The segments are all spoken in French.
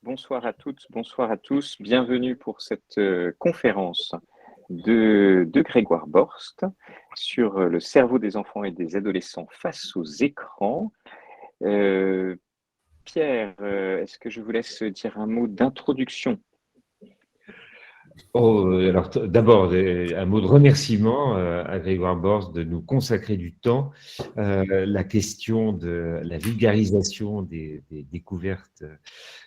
Bonsoir à toutes, bonsoir à tous. Bienvenue pour cette conférence de Grégoire Borst sur le cerveau des enfants et des adolescents face aux écrans. Pierre, est-ce que je vous laisse dire un mot d'introduction? Alors, d'abord, un mot de remerciement à Grégoire Borst de nous consacrer du temps. La question de la vulgarisation des découvertes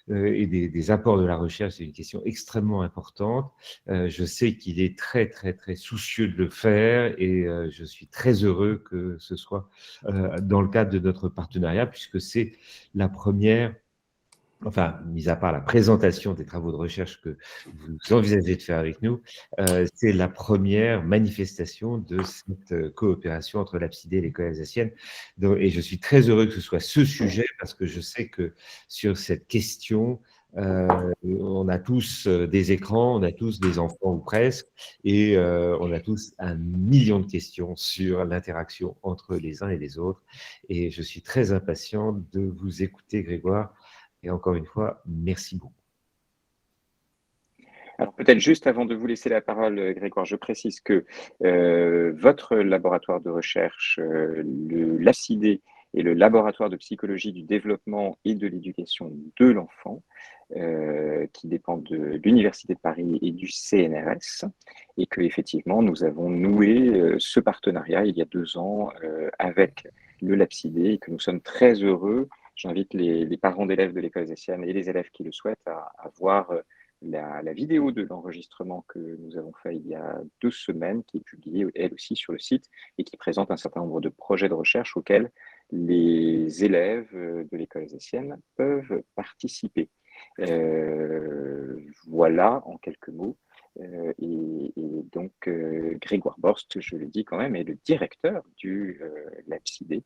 et des apports de la recherche, c'est une question extrêmement importante. Je sais qu'il est très, très, très soucieux de le faire et je suis très heureux que ce soit dans le cadre de notre partenariat, puisque c'est la première. Enfin, mis à part la présentation des travaux de recherche que vous envisagez de faire avec nous, c'est la première manifestation de cette coopération entre l'Absidé et l'école alsacienne. Et je suis très heureux que ce soit ce sujet, parce que je sais que sur cette question, on a tous des écrans, on a tous des enfants ou presque, et on a tous 1 million de questions sur l'interaction entre les uns et les autres. Et je suis très impatient de vous écouter, Grégoire. Et encore une fois, merci beaucoup. Alors peut-être juste avant de vous laisser la parole, Grégoire, je précise que votre laboratoire de recherche, l'ACID et le laboratoire de psychologie du développement et de l'éducation de l'enfant, qui dépendent de l'Université de Paris et du CNRS, et que effectivement nous avons noué ce partenariat il y a 2 ans avec le LabCID et que nous sommes très heureux. J'invite les parents d'élèves de l'école alsacienne et les élèves qui le souhaitent à voir la vidéo de l'enregistrement que nous avons fait il y a 2 semaines, qui est publiée elle aussi sur le site et qui présente un certain nombre de projets de recherche auxquels les élèves de l'école alsacienne peuvent participer. Voilà en quelques mots. Et donc, Grégoire Borst, je le dis quand même, est le directeur du LabCID.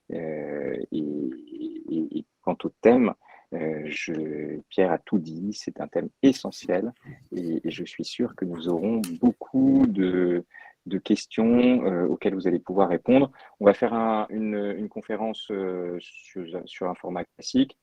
Et quant au thème, Pierre a tout dit, c'est un thème essentiel et je suis sûr que nous aurons beaucoup de questions auxquelles vous allez pouvoir répondre. On va faire une conférence sur un format classique,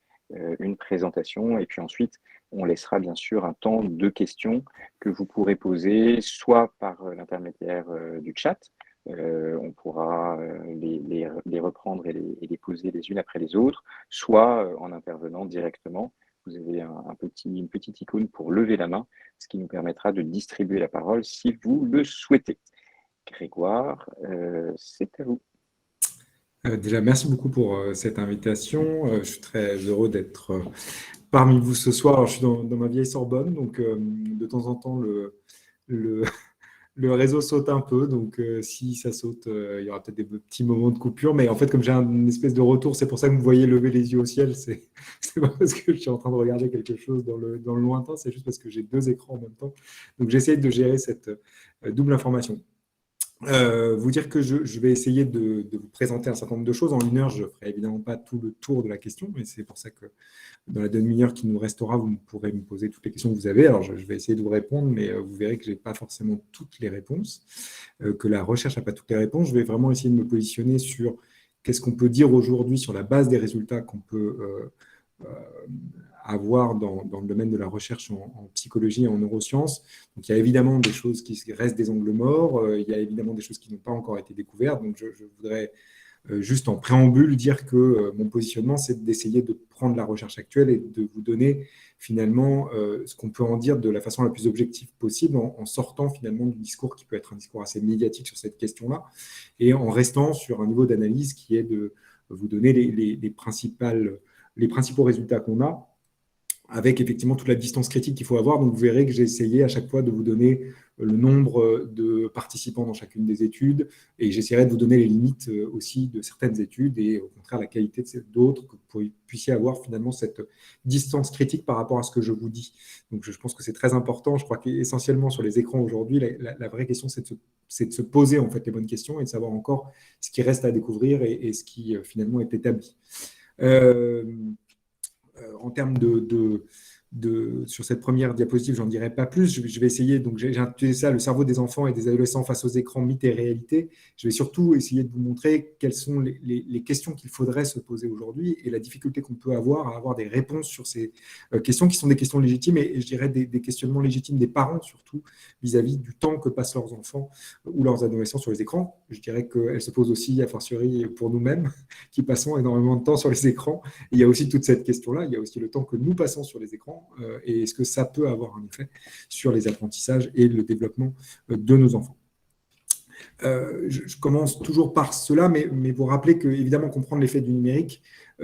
une présentation, et puis ensuite, on laissera bien sûr un temps de questions que vous pourrez poser soit par l'intermédiaire du chat. On pourra les reprendre et les poser les unes après les autres, soit en intervenant directement. Vous avez une petite icône pour lever la main, ce qui nous permettra de distribuer la parole si vous le souhaitez. Grégoire, c'est à vous. Déjà, merci beaucoup pour cette invitation. Je suis très heureux d'être parmi vous ce soir. Alors, je suis dans ma vieille Sorbonne, donc de temps en temps, le réseau saute un peu. Donc, si ça saute, il y aura peut-être des petits moments de coupure. Mais en fait, comme j'ai une espèce de retour, c'est pour ça que vous me voyez lever les yeux au ciel. C'est pas parce que je suis en train de regarder quelque chose dans le lointain, c'est juste parce que j'ai 2 écrans en même temps. Donc, j'essaie de gérer cette double information. Vous dire que je vais essayer de vous présenter un certain nombre de choses. En 1 heure, je ne ferai évidemment pas tout le tour de la question, mais c'est pour ça que dans la demi-heure qui nous restera, vous pourrez me poser toutes les questions que vous avez. Alors, je vais essayer de vous répondre, mais vous verrez que je n'ai pas forcément toutes les réponses, que la recherche n'a pas toutes les réponses. Je vais vraiment essayer de me positionner sur qu'est-ce qu'on peut dire aujourd'hui sur la base des résultats qu'on peut avoir dans le domaine de la recherche en psychologie et en neurosciences. Donc, il y a évidemment des choses qui restent des angles morts, il y a évidemment des choses qui n'ont pas encore été découvertes. Donc, je voudrais juste en préambule dire que mon positionnement, c'est d'essayer de prendre la recherche actuelle et de vous donner finalement ce qu'on peut en dire de la façon la plus objective possible en sortant finalement du discours qui peut être un discours assez médiatique sur cette question-là et en restant sur un niveau d'analyse qui est de vous donner les principaux résultats qu'on a, avec effectivement toute la distance critique qu'il faut avoir. Donc, vous verrez que j'ai essayé à chaque fois de vous donner le nombre de participants dans chacune des études et j'essaierai de vous donner les limites aussi de certaines études et au contraire la qualité d'autres, que vous puissiez avoir finalement cette distance critique par rapport à ce que je vous dis. Donc, je pense que c'est très important. Je crois qu'essentiellement sur les écrans aujourd'hui, la vraie question, c'est de se poser en fait les bonnes questions et de savoir encore ce qui reste à découvrir et ce qui finalement est établi. En termes sur cette première diapositive, j'en dirai pas plus. Je vais essayer, donc j'ai intitulé ça « Le cerveau des enfants et des adolescents face aux écrans, mythes et réalités ». Je vais surtout essayer de vous montrer quelles sont les questions qu'il faudrait se poser aujourd'hui et la difficulté qu'on peut avoir à avoir des réponses sur ces questions qui sont des questions légitimes et je dirais des questionnements légitimes des parents surtout vis-à-vis du temps que passent leurs enfants ou leurs adolescents sur les écrans. Je dirais qu'elles se posent aussi, a fortiori, pour nous-mêmes qui passons énormément de temps sur les écrans. Et il y a aussi toute cette question-là, il y a aussi le temps que nous passons sur les écrans et est-ce que ça peut avoir un effet sur les apprentissages et le développement de nos enfants. Je commence toujours par cela, mais vous rappelez que, évidemment, comprendre l'effet du numérique,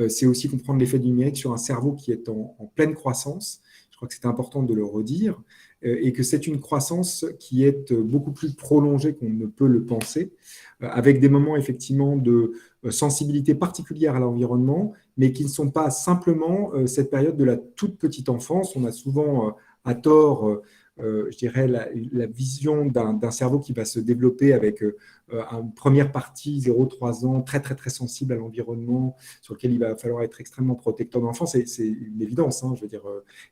c'est aussi comprendre l'effet du numérique sur un cerveau qui est en pleine croissance. Je crois que c'est important de le redire, et que c'est une croissance qui est beaucoup plus prolongée qu'on ne peut le penser, avec des moments effectivement de sensibilité particulière à l'environnement, mais qui ne sont pas simplement cette période de la toute petite enfance. On a souvent, à tort, je dirais, la vision d'un cerveau qui va se développer avec une première partie, 0-3 ans, très, très, très sensible à l'environnement, sur lequel il va falloir être extrêmement protecteur de l'enfant. C'est une évidence. Je veux dire,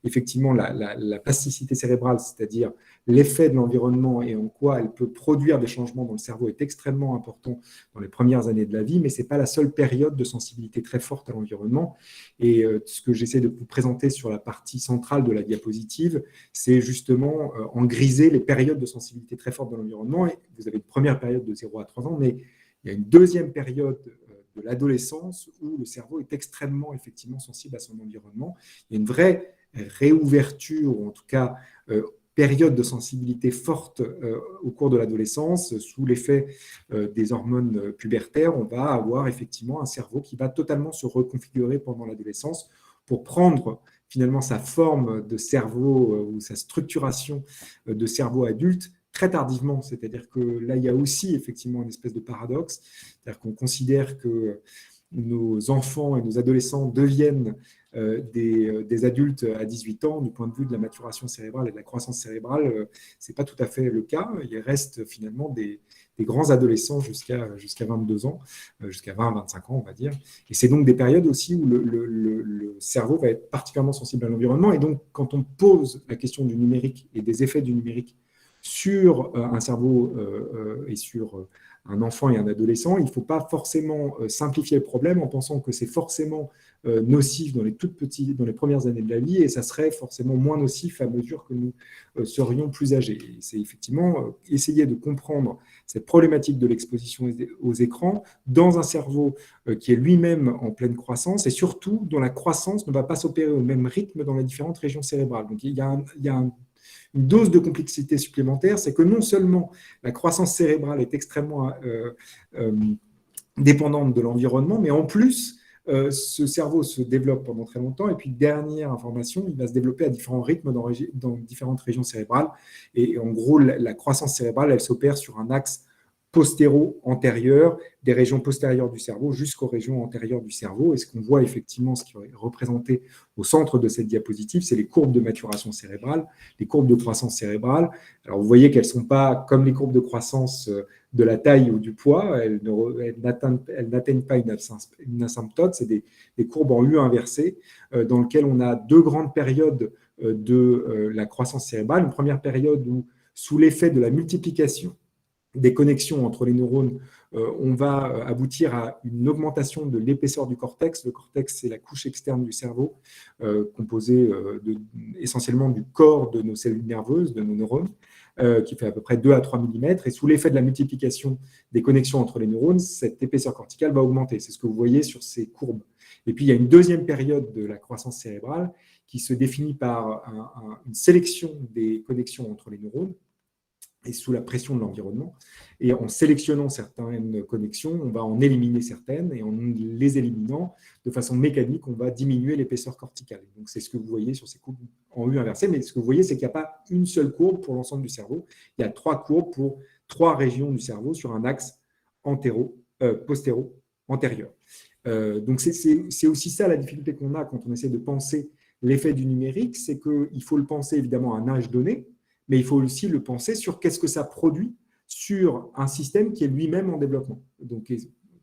effectivement, la plasticité cérébrale, c'est-à-dire l'effet de l'environnement et en quoi elle peut produire des changements dans le cerveau est extrêmement important dans les premières années de la vie, mais ce n'est pas la seule période de sensibilité très forte à l'environnement. Et ce que j'essaie de vous présenter sur la partie centrale de la diapositive, c'est justement en griser les périodes de sensibilité très forte de l'environnement. Et vous avez une première période de 0 à 3 ans, mais il y a une deuxième période de l'adolescence où le cerveau est extrêmement, effectivement, sensible à son environnement. Il y a une vraie réouverture, ou en tout cas période de sensibilité forte au cours de l'adolescence. Sous l'effet des hormones pubertaires, on va avoir effectivement un cerveau qui va totalement se reconfigurer pendant l'adolescence pour prendre finalement sa forme de cerveau ou sa structuration de cerveau adulte très tardivement. C'est-à-dire que là, il y a aussi effectivement une espèce de paradoxe. C'est-à-dire qu'on considère que nos enfants et nos adolescents deviennent des adultes à 18 ans du point de vue de la maturation cérébrale et de la croissance cérébrale. Ce n'est pas tout à fait le cas. Il reste finalement des grands adolescents jusqu'à 22 ans, jusqu'à 20-25 ans, on va dire. Et c'est donc des périodes aussi où le cerveau va être particulièrement sensible à l'environnement. Et donc, quand on pose la question du numérique et des effets du numérique sur un cerveau et sur un enfant et un adolescent, il ne faut pas forcément simplifier le problème en pensant que c'est forcément nocif dans les premières années de la vie et ça serait forcément moins nocif à mesure que nous serions plus âgés. Et c'est effectivement essayer de comprendre cette problématique de l'exposition aux écrans dans un cerveau qui est lui-même en pleine croissance et surtout dont la croissance ne va pas s'opérer au même rythme dans les différentes régions cérébrales. Donc il y a une dose de complexité supplémentaire, c'est que non seulement la croissance cérébrale est extrêmement dépendante de l'environnement, mais en plus, ce cerveau se développe pendant très longtemps. Et puis, dernière information, il va se développer à différents rythmes dans différentes régions cérébrales. Et en gros, la croissance cérébrale, elle s'opère sur un axe postéro-antérieur, des régions postérieures du cerveau jusqu'aux régions antérieures du cerveau. Et ce qu'on voit effectivement, ce qui est représenté au centre de cette diapositive, c'est les courbes de maturation cérébrale, les courbes de croissance cérébrale. Alors, vous voyez qu'elles ne sont pas comme les courbes de croissance de la taille ou du poids, elles n'atteignent pas une asymptote, c'est des courbes en U inversé, dans lesquelles on a deux grandes périodes de la croissance cérébrale. Une première période où, sous l'effet de la multiplication des connexions entre les neurones, on va aboutir à une augmentation de l'épaisseur du cortex. Le cortex, c'est la couche externe du cerveau, composée essentiellement du corps de nos cellules nerveuses, de nos neurones, qui fait à peu près 2 à 3 mm. Et sous l'effet de la multiplication des connexions entre les neurones, cette épaisseur corticale va augmenter. C'est ce que vous voyez sur ces courbes. Et puis, il y a une deuxième période de la croissance cérébrale qui se définit par une sélection des connexions entre les neurones, et sous la pression de l'environnement. Et en sélectionnant certaines connexions, on va en éliminer certaines, et en les éliminant, de façon mécanique, on va diminuer l'épaisseur corticale. Donc, c'est ce que vous voyez sur ces courbes en U inversé, mais ce que vous voyez, c'est qu'il n'y a pas une seule courbe pour l'ensemble du cerveau. Il y a 3 courbes pour 3 régions du cerveau sur un axe postéro-antérieur. Donc, c'est aussi ça la difficulté qu'on a quand on essaie de penser l'effet du numérique, c'est qu'il faut le penser évidemment à un âge donné, mais il faut aussi le penser sur qu'est-ce que ça produit sur un système qui est lui-même en développement. Donc,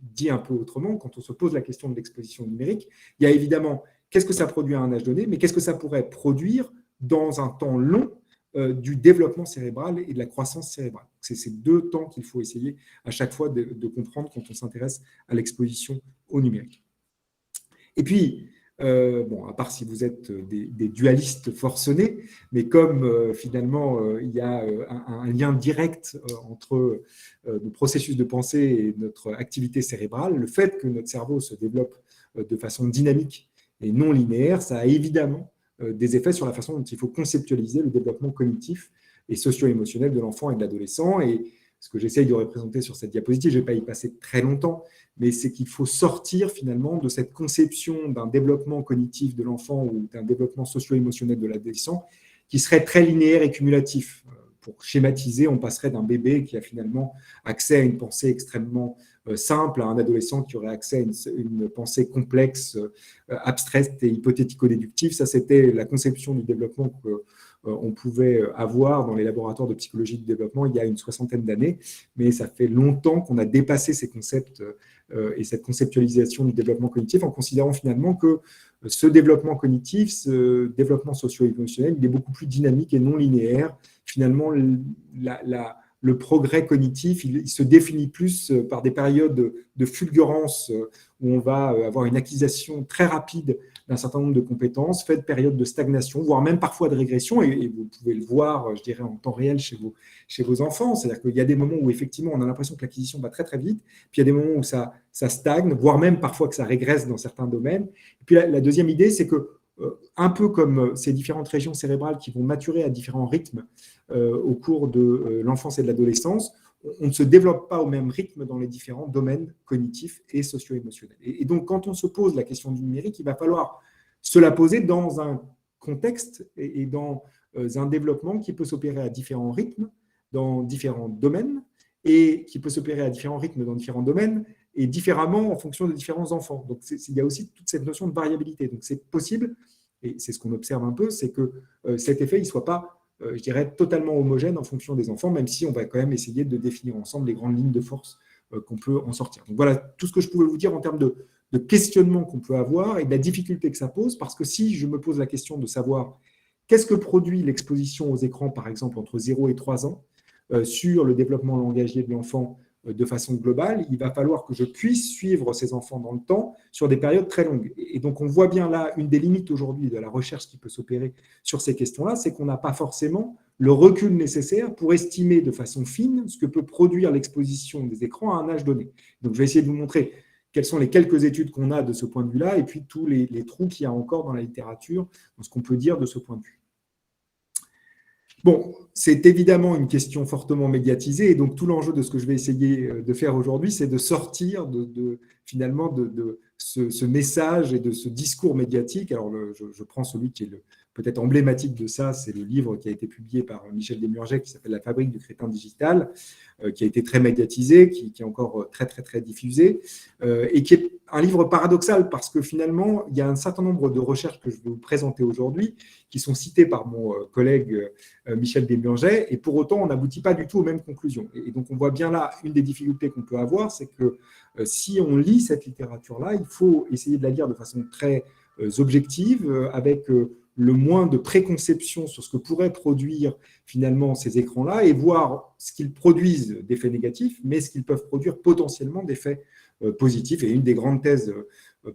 dit un peu autrement, quand on se pose la question de l'exposition numérique, il y a évidemment qu'est-ce que ça produit à un âge donné, mais qu'est-ce que ça pourrait produire dans un temps long du développement cérébral et de la croissance cérébrale. C'est ces deux temps qu'il faut essayer à chaque fois de comprendre quand on s'intéresse à l'exposition au numérique. Et puis, à part si vous êtes des dualistes forcenés, mais comme finalement il y a un lien direct entre nos processus de pensée et notre activité cérébrale, le fait que notre cerveau se développe de façon dynamique et non linéaire, ça a évidemment des effets sur la façon dont il faut conceptualiser le développement cognitif et socio-émotionnel de l'enfant et de l'adolescent. Et ce que j'essaye de représenter sur cette diapositive, je ne vais pas y passer très longtemps, mais c'est qu'il faut sortir finalement de cette conception d'un développement cognitif de l'enfant ou d'un développement socio-émotionnel de l'adolescent qui serait très linéaire et cumulatif. Pour schématiser, on passerait d'un bébé qui a finalement accès à une pensée extrêmement simple à un adolescent qui aurait accès à une pensée complexe, abstraite et hypothético-déductive. Ça, c'était la conception du développement qu'on pouvait avoir dans les laboratoires de psychologie du développement il y a une 60aine d'années, mais ça fait longtemps qu'on a dépassé ces concepts et cette conceptualisation du développement cognitif en considérant finalement que ce développement cognitif, ce développement socio-émotionnel, il est beaucoup plus dynamique et non linéaire. Finalement, le progrès cognitif, il se définit plus par des périodes de fulgurance où on va avoir une acquisition très rapide d'un certain nombre de compétences, fait de périodes de stagnation, voire même parfois de régression, et vous pouvez le voir, je dirais, en temps réel chez vos enfants. C'est-à-dire qu'il y a des moments où, effectivement, on a l'impression que l'acquisition va très, très vite, puis il y a des moments où ça stagne, voire même parfois que ça régresse dans certains domaines. Et puis la deuxième idée, c'est que, un peu comme ces différentes régions cérébrales qui vont maturer à différents rythmes au cours de l'enfance et de l'adolescence, on ne se développe pas au même rythme dans les différents domaines cognitifs et socio-émotionnels. Et donc, quand on se pose la question du numérique, il va falloir se la poser dans un contexte et dans un développement qui peut s'opérer à différents rythmes, dans différents domaines, et qui peut s'opérer à différents rythmes dans différents domaines, et différemment en fonction de différents enfants. Donc, il y a aussi toute cette notion de variabilité. Donc, c'est possible, et c'est ce qu'on observe un peu, c'est que cet effet ne soit pas je dirais, totalement homogène en fonction des enfants, même si on va quand même essayer de définir ensemble les grandes lignes de force qu'on peut en sortir. Donc voilà tout ce que je pouvais vous dire en termes de questionnement qu'on peut avoir et de la difficulté que ça pose, parce que si je me pose la question de savoir qu'est-ce que produit l'exposition aux écrans, par exemple, entre 0 et 3 ans, sur le développement langagier de l'enfant de façon globale, il va falloir que je puisse suivre ces enfants dans le temps sur des périodes très longues. Et donc, on voit bien là, une des limites aujourd'hui de la recherche qui peut s'opérer sur ces questions-là, c'est qu'on n'a pas forcément le recul nécessaire pour estimer de façon fine ce que peut produire l'exposition des écrans à un âge donné. Donc, je vais essayer de vous montrer quelles sont les quelques études qu'on a de ce point de vue-là, et puis tous les trous qu'il y a encore dans la littérature, dans ce qu'on peut dire de ce point de vue. Bon, c'est évidemment une question fortement médiatisée, et donc tout l'enjeu de ce que je vais essayer de faire aujourd'hui, c'est de sortir finalement de ce message et de ce discours médiatique. Alors, je prends celui qui est peut-être emblématique de ça, c'est le livre qui a été publié par Michel Desmurget, qui s'appelle « La fabrique du crétin digital », qui a été très médiatisé, qui est encore très, très, très diffusé, et qui est un livre paradoxal, parce que finalement, il y a un certain nombre de recherches que je vais vous présenter aujourd'hui, qui sont citées par mon collègue Michel Desmurget, et pour autant, on n'aboutit pas du tout aux mêmes conclusions. Et donc, on voit bien là, une des difficultés qu'on peut avoir, c'est que si on lit cette littérature-là, il faut essayer de la lire de façon très objective, avec le moins de préconception sur ce que pourraient produire finalement ces écrans-là, et voir ce qu'ils produisent d'effets négatifs, mais ce qu'ils peuvent produire potentiellement d'effets positifs. Et une des grandes thèses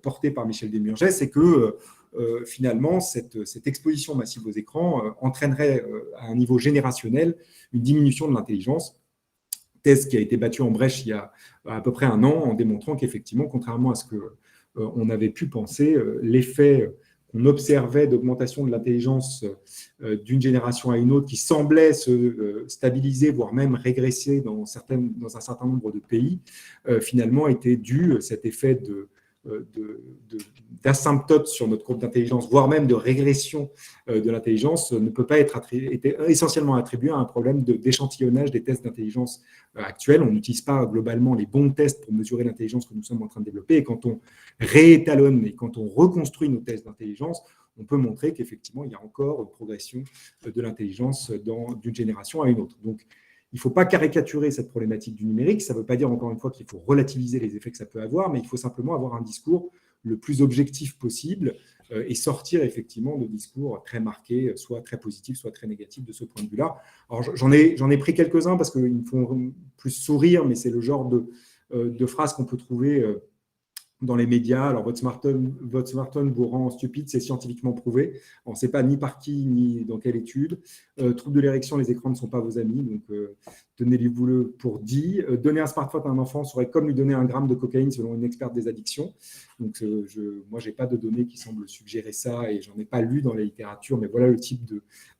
portées par Michel Desmurget, c'est que finalement, cette exposition massive aux écrans entraînerait à un niveau générationnel une diminution de l'intelligence. Thèse qui a été battue en brèche il y a à peu près un an, en démontrant qu'effectivement, contrairement à ce qu'on avait pu penser, l'effet qu'on observait d'augmentation de l'intelligence d'une génération à une autre, qui semblait se stabiliser, voire même régresser dans un certain nombre de pays, finalement était dû, cet effet d'asymptote sur notre courbe d'intelligence, voire même de régression de l'intelligence, ne peut pas était essentiellement attribué à un problème d'échantillonnage des tests d'intelligence actuels. On n'utilise pas globalement les bons tests pour mesurer l'intelligence que nous sommes en train de développer. Et quand on réétalonne et quand on reconstruit nos tests d'intelligence, on peut montrer qu'effectivement, il y a encore une progression de l'intelligence d'une génération à une autre. Donc, il ne faut pas caricaturer cette problématique du numérique. Ça ne veut pas dire, encore une fois, qu'il faut relativiser les effets que ça peut avoir, mais il faut simplement avoir un discours le plus objectif possible et sortir effectivement de discours très marqués, soit très positifs, soit très négatifs de ce point de vue-là. Alors j'en ai pris quelques-uns parce qu'ils me font plus sourire, mais c'est le genre de phrases qu'on peut trouver dans les médias. Alors, votre smartphone vous rend stupide, c'est scientifiquement prouvé. On ne sait pas ni par qui, ni dans quelle étude. Trouble de l'érection, les écrans ne sont pas vos amis, donc tenez-vous-le pour dit. Donner un smartphone à un enfant serait comme lui donner 1 gramme de cocaïne, selon une experte des addictions. Donc, moi, je n'ai pas de données qui semblent suggérer ça, et je n'en ai pas lu dans la littérature, mais voilà le type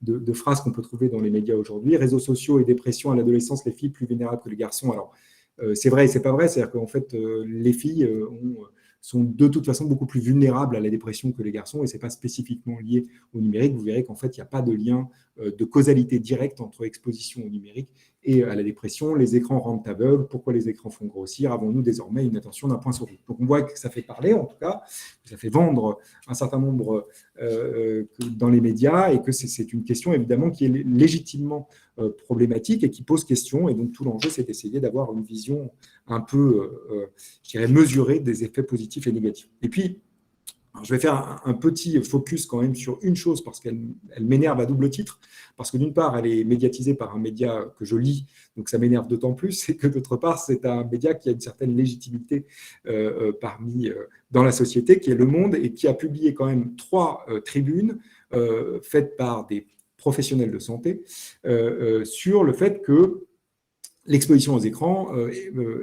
de phrases qu'on peut trouver dans les médias aujourd'hui. Réseaux sociaux et dépression à l'adolescence, les filles plus vulnérables que les garçons. Alors, c'est vrai et c'est pas vrai, c'est-à-dire qu'en fait, les filles sont de toute façon beaucoup plus vulnérables à la dépression que les garçons, et ce n'est pas spécifiquement lié au numérique. Vous verrez qu'en fait, il n'y a pas de lien de causalité directe entre exposition au numérique et à la dépression. Les écrans rendent aveugles. Pourquoi les écrans font grossir? Avons-nous désormais une attention d'un point sur l'autre? Donc on voit que ça fait parler, en tout cas, ça fait vendre un certain nombre dans les médias, et que c'est une question évidemment qui est légitimement problématique et qui pose question. Et donc tout l'enjeu, c'est d'essayer d'avoir une vision un peu, je dirais, mesurée des effets positifs et négatifs. Et puis, alors je vais faire un petit focus quand même sur une chose, parce qu'elle m'énerve à double titre, parce que d'une part, elle est médiatisée par un média que je lis, donc ça m'énerve d'autant plus, et que d'autre part, c'est un média qui a une certaine légitimité dans la société, qui est Le Monde, et qui a publié quand même 3 tribunes faites par des professionnels de santé sur le fait que l'exposition aux écrans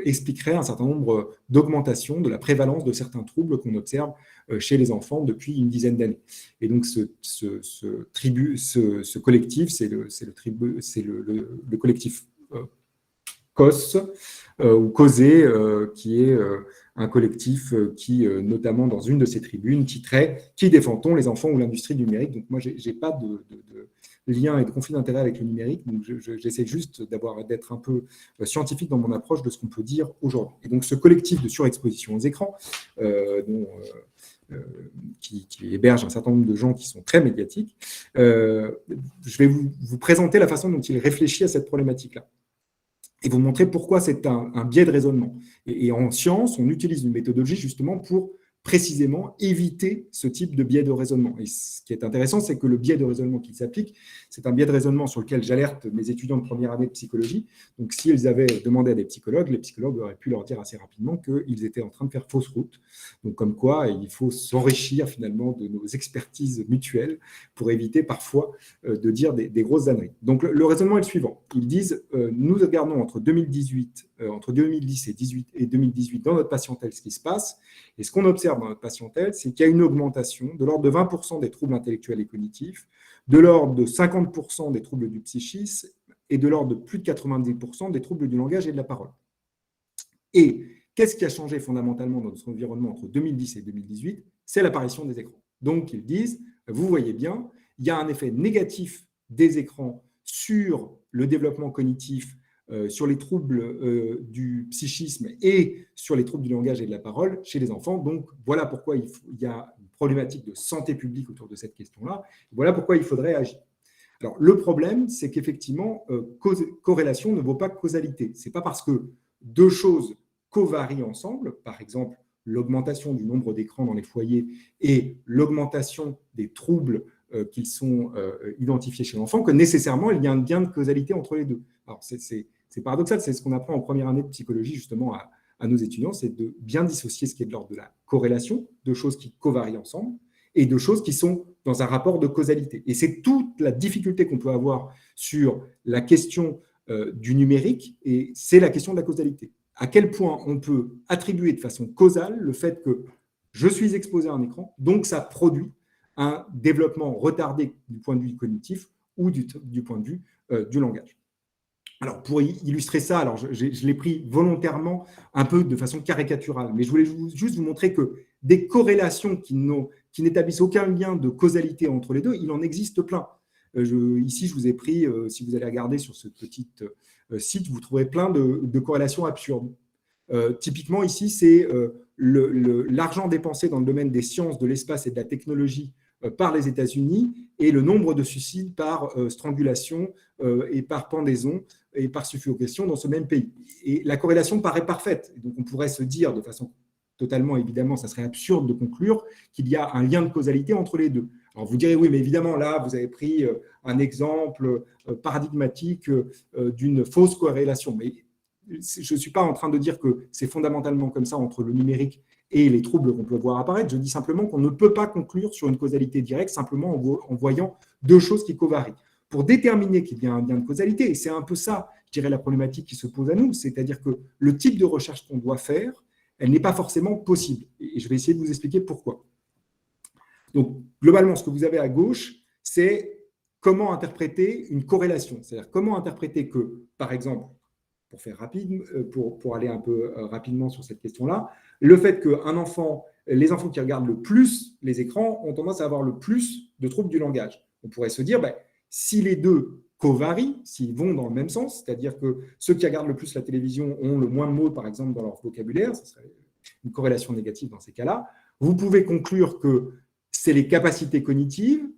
expliquerait un certain nombre d'augmentations de la prévalence de certains troubles qu'on observe chez les enfants depuis une dizaine d'années. Et donc, ce collectif, c'est le collectif COS, ou COSE, qui est un collectif qui, notamment dans une de ses tribunes, titrait « Qui défend-on, les enfants ou l'industrie du numérique ?» Donc moi, je n'ai pas de lien et de conflit d'intérêt avec le numérique, donc j'essaie juste d'être un peu scientifique dans mon approche de ce qu'on peut dire aujourd'hui. Et donc ce collectif de surexposition aux écrans, qui héberge un certain nombre de gens qui sont très médiatiques, je vais vous présenter la façon dont il réfléchit à cette problématique-là, et vous montrer pourquoi c'est un biais de raisonnement. Et en science, on utilise une méthodologie justement pour précisément éviter ce type de biais de raisonnement. Et ce qui est intéressant, c'est que le biais de raisonnement qui s'applique, c'est un biais de raisonnement sur lequel j'alerte mes étudiants de première année de psychologie. Donc, s'ils avaient demandé à des psychologues, les psychologues auraient pu leur dire assez rapidement qu'ils étaient en train de faire fausse route. Donc, comme quoi, il faut s'enrichir finalement de nos expertises mutuelles pour éviter parfois de dire des grosses âneries. Donc, le raisonnement est le suivant. Ils disent, nous regardons entre 2010 et 2018 dans notre patientèle ce qui se passe, et ce qu'on observe dans notre patientèle, c'est qu'il y a une augmentation de l'ordre de 20% des troubles intellectuels et cognitifs, de l'ordre de 50% des troubles du psychisme et de l'ordre de plus de 90% des troubles du langage et de la parole. Et qu'est-ce qui a changé fondamentalement dans notre environnement entre 2010 et 2018? C'est l'apparition des écrans. Donc, ils disent, vous voyez bien, il y a un effet négatif des écrans sur le développement cognitif, sur les troubles du psychisme et sur les troubles du langage et de la parole chez les enfants. Donc, voilà pourquoi il y a une problématique de santé publique autour de cette question-là. Voilà pourquoi il faudrait agir. Alors, le problème, c'est qu'effectivement, corrélation ne vaut pas causalité. Ce n'est pas parce que 2 choses covarient ensemble, par exemple, l'augmentation du nombre d'écrans dans les foyers et l'augmentation des troubles qui sont identifiés chez l'enfant, que nécessairement, il y a un lien de causalité entre les deux. Alors, c'est paradoxal, c'est ce qu'on apprend en première année de psychologie justement à nos étudiants, c'est de bien dissocier ce qui est de l'ordre de la corrélation, de choses qui covarient ensemble, et de choses qui sont dans un rapport de causalité. Et c'est toute la difficulté qu'on peut avoir sur la question du numérique, et c'est la question de la causalité. À quel point on peut attribuer de façon causale le fait que je suis exposé à un écran, donc ça produit un développement retardé du point de vue cognitif ou du point de vue du langage. Alors, pour illustrer ça, alors je l'ai pris volontairement un peu de façon caricaturale, mais je voulais juste vous montrer que des corrélations qui n'établissent aucun lien de causalité entre les deux, il en existe plein. Ici, je vous ai pris, si vous allez regarder sur ce petit site, vous trouverez plein de corrélations absurdes. Typiquement, ici, c'est l'argent dépensé dans le domaine des sciences, de l'espace et de la technologie par les États-Unis et le nombre de suicides par strangulation et par pendaison et par suffocation dans ce même pays. Et la corrélation paraît parfaite. Donc, on pourrait se dire de façon totalement, évidemment, ça serait absurde de conclure qu'il y a un lien de causalité entre les deux. Alors vous direz, oui, mais évidemment, là, vous avez pris un exemple paradigmatique d'une fausse corrélation. Mais je ne suis pas en train de dire que c'est fondamentalement comme ça entre le numérique et les troubles qu'on peut voir apparaître. Je dis simplement qu'on ne peut pas conclure sur une causalité directe simplement en voyant deux choses qui covarient. Pour déterminer qu'il y a un lien de causalité, et c'est un peu ça, je dirais, la problématique qui se pose à nous, c'est-à-dire que le type de recherche qu'on doit faire, elle n'est pas forcément possible. Et je vais essayer de vous expliquer pourquoi. Donc, globalement, ce que vous avez à gauche, c'est comment interpréter une corrélation. C'est-à-dire comment interpréter que, par exemple, pour faire rapide, pour aller un peu rapidement sur cette question-là, le fait que les enfants qui regardent le plus les écrans ont tendance à avoir le plus de troubles du langage. On pourrait se dire, si les deux covarient, s'ils vont dans le même sens, c'est-à-dire que ceux qui regardent le plus la télévision ont le moins de mots, par exemple, dans leur vocabulaire, ce serait une corrélation négative dans ces cas-là, vous pouvez conclure que c'est les capacités cognitives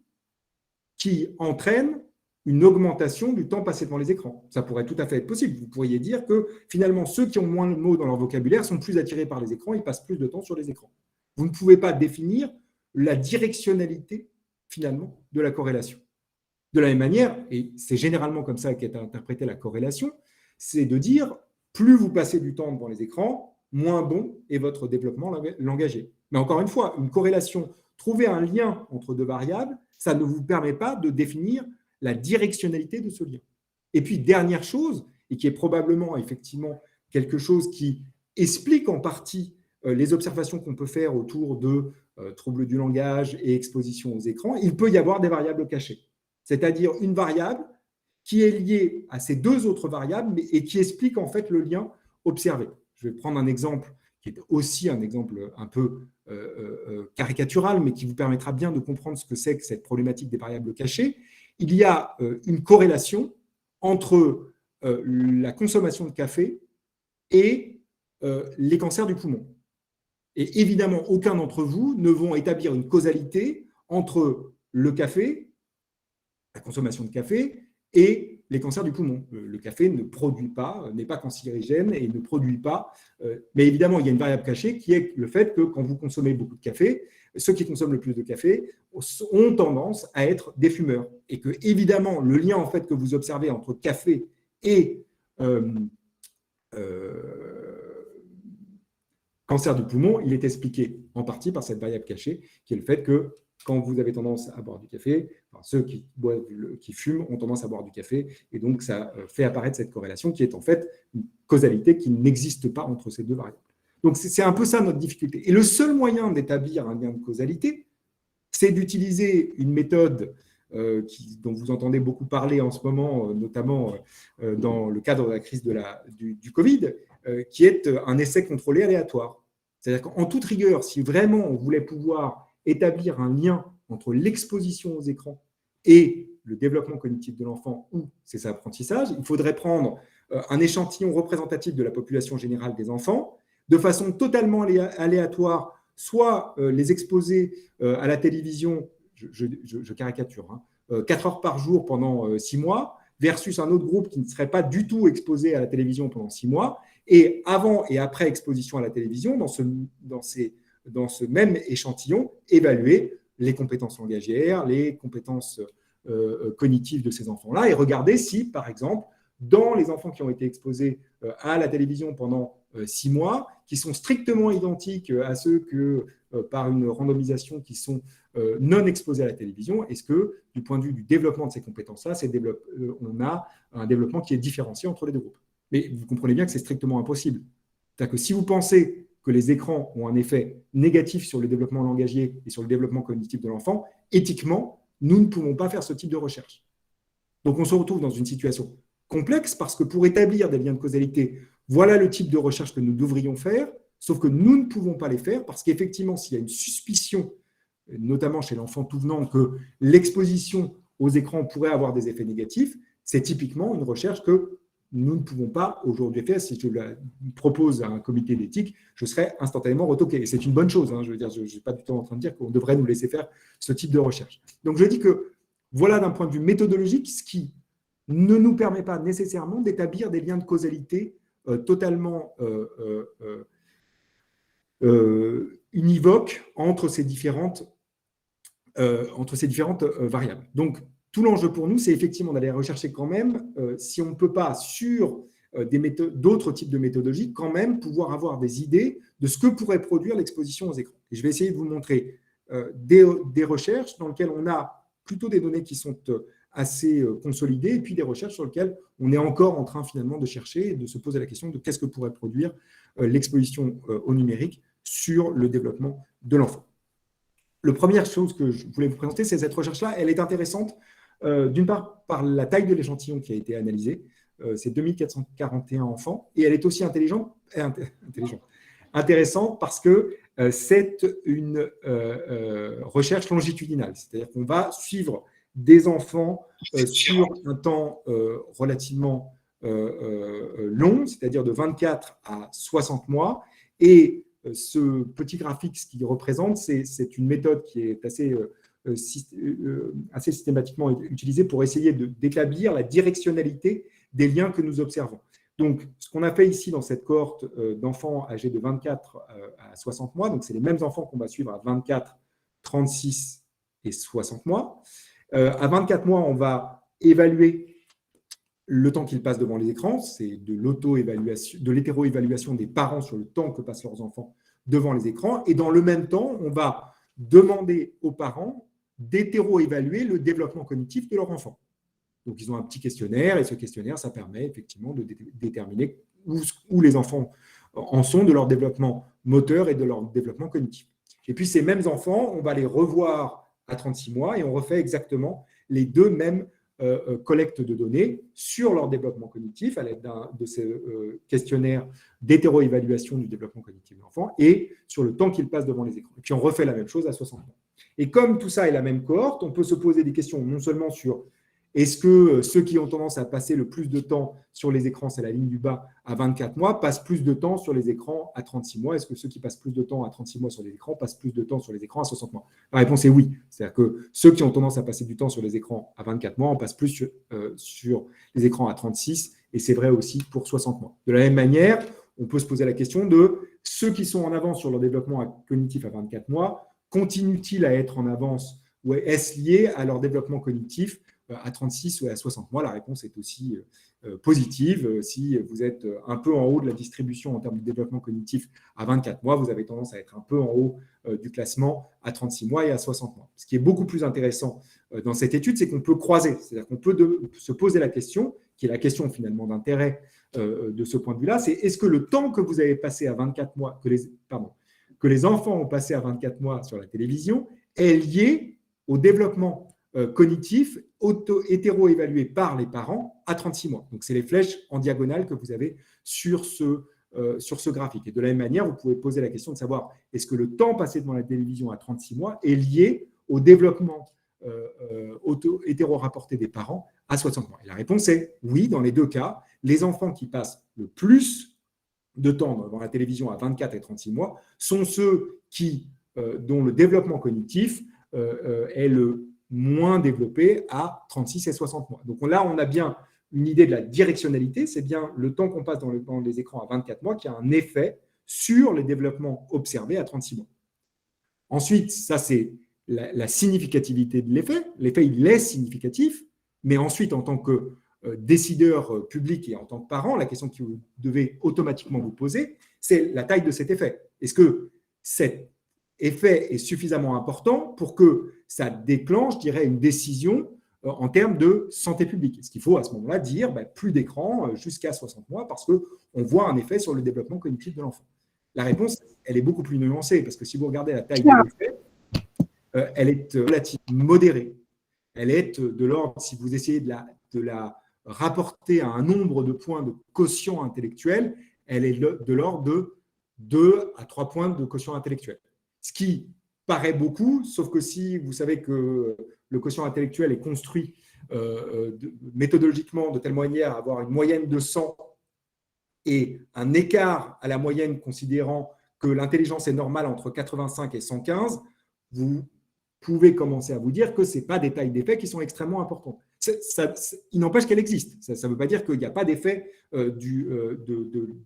qui entraînent une augmentation du temps passé devant les écrans. Ça pourrait tout à fait être possible. Vous pourriez dire que finalement, ceux qui ont moins de mots dans leur vocabulaire sont plus attirés par les écrans, ils passent plus de temps sur les écrans. Vous ne pouvez pas définir la directionnalité, finalement, de la corrélation. De la même manière, et c'est généralement comme ça qu'est interprétée la corrélation, c'est de dire, plus vous passez du temps devant les écrans, moins bon est votre développement langagier. Mais encore une fois, une corrélation, trouver un lien entre deux variables, ça ne vous permet pas de définir la directionnalité de ce lien. Et puis, dernière chose, et qui est probablement effectivement quelque chose qui explique en partie les observations qu'on peut faire autour de troubles du langage et exposition aux écrans, il peut y avoir des variables cachées. C'est-à-dire une variable qui est liée à ces deux autres variables et qui explique en fait le lien observé. Je vais prendre un exemple qui est aussi un exemple un peu caricatural, mais qui vous permettra bien de comprendre ce que c'est que cette problématique des variables cachées. Il y a une corrélation entre la consommation de café et les cancers du poumon. Et évidemment, aucun d'entre vous ne vont établir une causalité entre le café, la consommation de café, et les cancers du poumon. Le café ne produit pas, n'est pas cancérigène et ne produit pas. Mais évidemment, il y a une variable cachée qui est le fait que quand vous consommez beaucoup de café, ceux qui consomment le plus de café ont tendance à être des fumeurs. Et que, évidemment, le lien en fait, que vous observez entre café et cancer du poumon, il est expliqué en partie par cette variable cachée, qui est le fait que quand vous avez tendance à boire du café, ceux qui fument ont tendance à boire du café, et donc ça fait apparaître cette corrélation qui est en fait une causalité qui n'existe pas entre ces deux variables. Donc c'est un peu ça notre difficulté. Et le seul moyen d'établir un lien de causalité, c'est d'utiliser une méthode dont vous entendez beaucoup parler en ce moment, notamment dans le cadre de la crise du Covid, qui est un essai contrôlé aléatoire. C'est-à-dire qu'en toute rigueur, si vraiment on voulait pouvoir établir un lien entre l'exposition aux écrans et le développement cognitif de l'enfant ou ses apprentissages, il faudrait prendre un échantillon représentatif de la population générale des enfants, de façon totalement aléatoire, soit les exposer à la télévision, je caricature, 4 heures par jour pendant 6 mois, versus un autre groupe qui ne serait pas du tout exposé à la télévision pendant 6 mois, et avant et après exposition à la télévision, dans ce même échantillon, évaluer les compétences langagières, les compétences cognitives de ces enfants-là, et regarder si, par exemple, dans les enfants qui ont été exposés à la télévision pendant 6 mois, qui sont strictement identiques à ceux que, par une randomisation, qui sont non exposés à la télévision, est-ce que, du point de vue du développement de ces compétences-là, on a un développement qui est différencié entre les deux groupes. Mais vous comprenez bien que c'est strictement impossible. C'est-à-dire que si vous pensez que les écrans ont un effet négatif sur le développement langagier et sur le développement cognitif de l'enfant, éthiquement, nous ne pouvons pas faire ce type de recherche. Donc on se retrouve dans une situation complexe parce que pour établir des liens de causalité, voilà le type de recherche que nous devrions faire, sauf que nous ne pouvons pas les faire parce qu'effectivement, s'il y a une suspicion, notamment chez l'enfant tout venant, que l'exposition aux écrans pourrait avoir des effets négatifs, c'est typiquement une recherche que nous ne pouvons pas aujourd'hui faire. Si je la propose à un comité d'éthique, je serai instantanément retoqué. Et c'est une bonne chose. Je veux dire, je ne suis pas du tout en train de dire qu'on devrait nous laisser faire ce type de recherche. Donc, je dis que voilà, d'un point de vue méthodologique, ce qui ne nous permet pas nécessairement d'établir des liens de causalité totalement univoque entre ces différentes variables. Donc, tout l'enjeu pour nous, c'est effectivement d'aller rechercher quand même, si on ne peut pas, sur d'autres types de méthodologies, quand même pouvoir avoir des idées de ce que pourrait produire l'exposition aux écrans. Et je vais essayer de vous montrer des recherches dans lesquelles on a plutôt des données qui sont assez consolidées, et puis des recherches sur lesquelles on est encore en train finalement de chercher et de se poser la question de qu'est-ce que pourrait produire l'exposition au numérique sur le développement de l'enfant. La première chose que je voulais vous présenter, c'est cette recherche-là. Elle est intéressante, d'une part, par la taille de l'échantillon qui a été analysé. C'est 2441 enfants. Et elle est aussi intéressante parce que c'est une recherche longitudinale. C'est-à-dire qu'on va suivre des enfants sur un temps relativement long, c'est-à-dire de 24 à 60 mois. Et ce petit graphique, ce qu'il représente, c'est une méthode qui est assez systématiquement utilisée pour essayer d'établir la directionnalité des liens que nous observons. Donc, ce qu'on a fait ici dans cette cohorte d'enfants âgés de 24 à 60 mois, donc c'est les mêmes enfants qu'on va suivre à 24, 36 et 60 mois. À 24 mois, on va évaluer le temps qu'ils passent devant les écrans, c'est de l'hétéro-évaluation des parents sur le temps que passent leurs enfants devant les écrans. Et dans le même temps, on va demander aux parents d'hétéro-évaluer le développement cognitif de leur enfant. Donc, ils ont un petit questionnaire, et ce questionnaire, ça permet effectivement de déterminer où les enfants en sont de leur développement moteur et de leur développement cognitif. Et puis, ces mêmes enfants, on va les revoir à 36 mois et on refait exactement les deux mêmes collectes de données sur leur développement cognitif à l'aide de ces questionnaires d'hétéro-évaluation du développement cognitif de l'enfant et sur le temps qu'ils passent devant les écrans. Et puis, on refait la même chose à 60 mois. Et comme tout ça est la même cohorte, on peut se poser des questions non seulement sur est-ce que ceux qui ont tendance à passer le plus de temps sur les écrans, c'est la ligne du bas, à 24 mois, passent plus de temps sur les écrans à 36 mois? Est-ce que ceux qui passent plus de temps à 36 mois sur les écrans passent plus de temps sur les écrans à 60 mois? La réponse est oui. C'est-à-dire que ceux qui ont tendance à passer du temps sur les écrans à 24 mois, on passe plus sur les écrans à 36, et c'est vrai aussi pour 60 mois. De la même manière, on peut se poser la question de ceux qui sont en avance sur leur développement cognitif à 24 mois, continuent-ils à être en avance ou est-ce lié à leur développement cognitif à 36 ou à 60 mois? La réponse est aussi positive. Si vous êtes un peu en haut de la distribution en termes de développement cognitif à 24 mois, vous avez tendance à être un peu en haut du classement à 36 mois et à 60 mois. Ce qui est beaucoup plus intéressant dans cette étude, c'est qu'on peut croiser. C'est-à-dire qu'on peut se poser la question, qui est la question finalement d'intérêt de ce point de vue-là, c'est est-ce que le temps que vous avez passé à 24 mois, que les enfants ont passé à 24 mois sur la télévision, est lié au développement cognitif hétéro-évalué par les parents à 36 mois. Donc, c'est les flèches en diagonale que vous avez sur ce graphique. Et de la même manière, vous pouvez poser la question de savoir est-ce que le temps passé devant la télévision à 36 mois est lié au développement hétéro-rapporté des parents à 60 mois. Et la réponse est oui, dans les deux cas. Les enfants qui passent le plus de temps devant la télévision à 24 et 36 mois sont ceux dont le développement cognitif est le moins développé à 36 et 60 mois. Donc là, on a bien une idée de la directionnalité, c'est bien le temps qu'on passe dans les écrans à 24 mois qui a un effet sur les développements observés à 36 mois. Ensuite, ça c'est la significativité de l'effet. L'effet, il est significatif, mais ensuite, en tant que décideur public et en tant que parent, la question que vous devez automatiquement vous poser, c'est la taille de cet effet. Est-ce que cet effet est suffisamment important pour que ça déclenche, je dirais, une décision en termes de santé publique? Est-ce qu'il faut à ce moment-là dire plus d'écran jusqu'à 60 mois parce qu'on voit un effet sur le développement cognitif de l'enfant? La réponse, elle est beaucoup plus nuancée parce que si vous regardez la taille de l'effet, elle est relativement modérée. Elle est de l'ordre, si vous essayez de la rapporter à un nombre de points de quotient intellectuel, elle est de l'ordre de 2 à 3 points de quotient intellectuel. Ce qui paraît beaucoup, sauf que si vous savez que le quotient intellectuel est construit méthodologiquement de telle manière à avoir une moyenne de 100 et un écart à la moyenne considérant que l'intelligence est normale entre 85 et 115, vous pouvez commencer à vous dire que ce n'est pas des tailles d'effet qui sont extrêmement importantes. Il n'empêche qu'elle existe. Ça ne veut pas dire qu'il n'y a pas d'effet du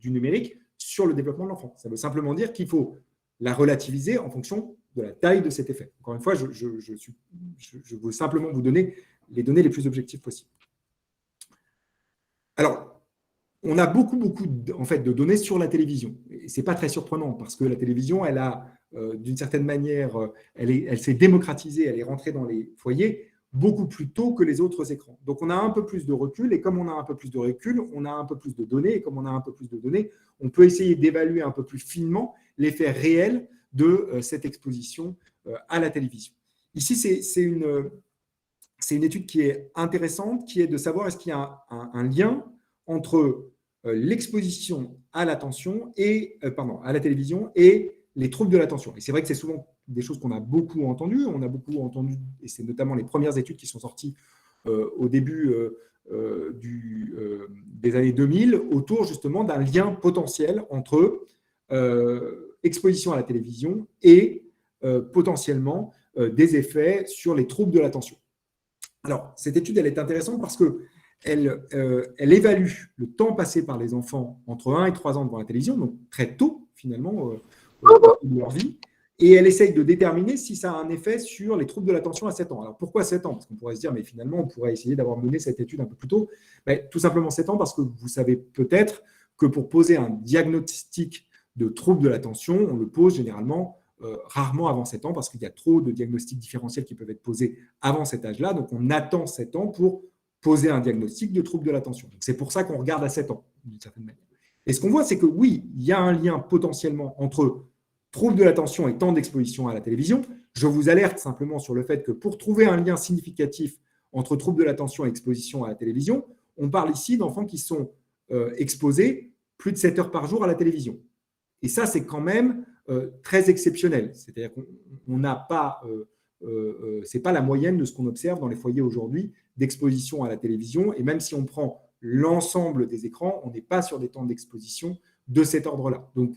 numérique sur le développement de l'enfant. Ça veut simplement dire qu'il faut la relativiser en fonction de la taille de cet effet. Encore une fois, je veux simplement vous donner les données les plus objectives possibles. Alors, on a beaucoup en fait, de données sur la télévision. Et ce n'est pas très surprenant parce que la télévision, elle a, d'une certaine manière, elle s'est démocratisée, elle est rentrée dans les foyers beaucoup plus tôt que les autres écrans. Donc, on a un peu plus de recul et comme on a un peu plus de recul, on a un peu plus de données et comme on a un peu plus de données, on peut essayer d'évaluer un peu plus finement l'effet réel de cette exposition à la télévision. Ici, c'est une étude qui est intéressante, qui est de savoir est-ce qu'il y a un lien entre l'exposition à l'attention à la télévision et les troubles de l'attention. Et c'est vrai que c'est souvent des choses qu'on a beaucoup entendues. On a beaucoup entendu, et c'est notamment les premières études qui sont sorties au début des années 2000, autour justement d'un lien potentiel entre exposition à la télévision et potentiellement des effets sur les troubles de l'attention. Alors, cette étude, elle est intéressante parce qu'elle évalue le temps passé par les enfants entre 1 et 3 ans devant la télévision, donc très tôt finalement de leur vie, et elle essaye de déterminer si ça a un effet sur les troubles de l'attention à 7 ans. Alors pourquoi 7 ans? Parce qu'on pourrait se dire, mais finalement, on pourrait essayer d'avoir mené cette étude un peu plus tôt. Mais tout simplement 7 ans parce que vous savez peut-être que pour poser un diagnostic de troubles de l'attention, on le pose généralement rarement avant 7 ans parce qu'il y a trop de diagnostics différentiels qui peuvent être posés avant cet âge-là. Donc, on attend 7 ans pour poser un diagnostic de troubles de l'attention. C'est pour ça qu'on regarde à 7 ans, d'une certaine manière. Et ce qu'on voit, c'est que oui, il y a un lien potentiellement entre troubles de l'attention et temps d'exposition à la télévision. Je vous alerte simplement sur le fait que pour trouver un lien significatif entre troubles de l'attention et exposition à la télévision, on parle ici d'enfants qui sont exposés plus de 7 heures par jour à la télévision. Et ça, c'est quand même très exceptionnel. C'est-à-dire qu'on n'a pas, c'est pas la moyenne de ce qu'on observe dans les foyers aujourd'hui d'exposition à la télévision. Et même si on prend l'ensemble des écrans, on n'est pas sur des temps d'exposition de cet ordre-là. Donc,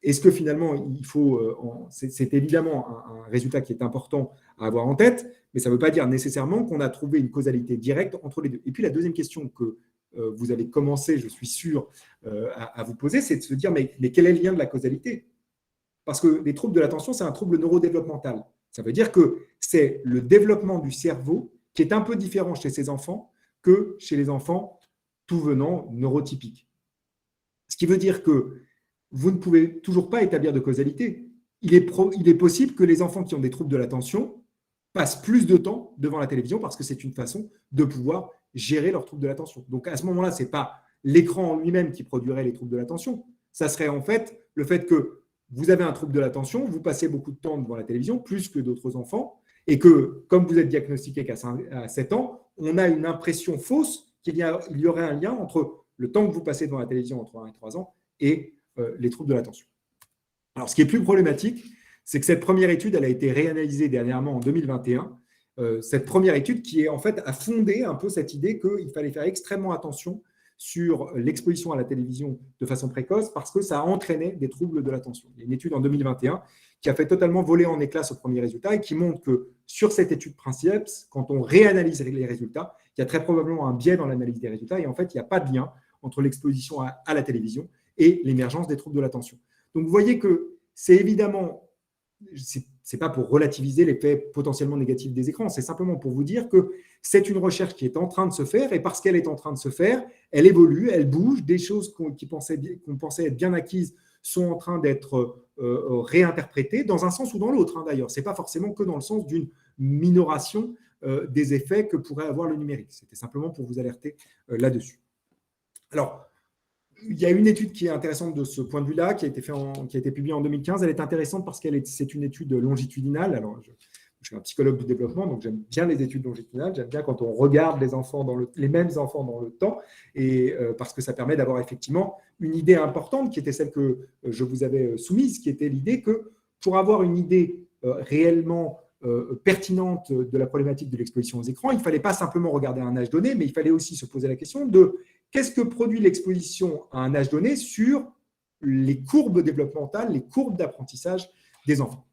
est-ce que finalement, il faut… c'est évidemment un résultat qui est important à avoir en tête, mais ça ne veut pas dire nécessairement qu'on a trouvé une causalité directe entre les deux. Et puis, la deuxième question que vous avez commencé, je suis sûr, à vous poser, c'est de se dire, mais quel est le lien de la causalité? Parce que les troubles de l'attention, c'est un trouble neurodéveloppemental. Ça veut dire que c'est le développement du cerveau qui est un peu différent chez ces enfants que chez les enfants tout venant neurotypiques. Ce qui veut dire que vous ne pouvez toujours pas établir de causalité. Il est possible que les enfants qui ont des troubles de l'attention passent plus de temps devant la télévision parce que c'est une façon de pouvoir gérer leurs troubles de l'attention. Donc, à ce moment-là, ce n'est pas l'écran en lui-même qui produirait les troubles de l'attention. Ça serait en fait le fait que vous avez un trouble de l'attention, vous passez beaucoup de temps devant la télévision, plus que d'autres enfants, et que, comme vous êtes diagnostiqué qu'à 7 ans, on a une impression fausse qu'il y aurait un lien entre le temps que vous passez devant la télévision entre 1 et 3 ans et les troubles de l'attention. Alors, ce qui est plus problématique, c'est que cette première étude, elle a été réanalysée dernièrement en 2021. Cette première étude qui en fait a fondé un peu cette idée qu'il fallait faire extrêmement attention sur l'exposition à la télévision de façon précoce parce que ça a entraîné des troubles de l'attention. Il y a une étude en 2021 qui a fait totalement voler en éclats ce premier résultat et qui montre que sur cette étude Princeps, quand on réanalyse les résultats, il y a très probablement un biais dans l'analyse des résultats et en fait, il n'y a pas de lien entre l'exposition à la télévision et l'émergence des troubles de l'attention. Donc, vous voyez que c'est évidemment, ce n'est pas pour relativiser l'effet potentiellement négatif des écrans, c'est simplement pour vous dire que c'est une recherche qui est en train de se faire et parce qu'elle est en train de se faire, elle évolue, elle bouge, des choses qu'on pensait être bien acquises sont en train d'être réinterprétées dans un sens ou dans l'autre, d'ailleurs. Ce n'est pas forcément que dans le sens d'une minoration des effets que pourrait avoir le numérique. C'était simplement pour vous alerter là-dessus. Alors, il y a une étude qui est intéressante de ce point de vue-là, qui a été publiée en 2015. Elle est intéressante parce que c'est une étude longitudinale. Alors, je suis un psychologue du développement, donc j'aime bien les études longitudinales. J'aime bien quand on regarde les mêmes enfants dans le temps, et parce que ça permet d'avoir effectivement une idée importante, qui était celle que je vous avais soumise, qui était l'idée que pour avoir une idée réellement pertinente de la problématique de l'exposition aux écrans, il ne fallait pas simplement regarder un âge donné, mais il fallait aussi se poser la question de qu'est-ce que produit l'exposition à un âge donné sur les courbes développementales, les courbes d'apprentissage des enfants.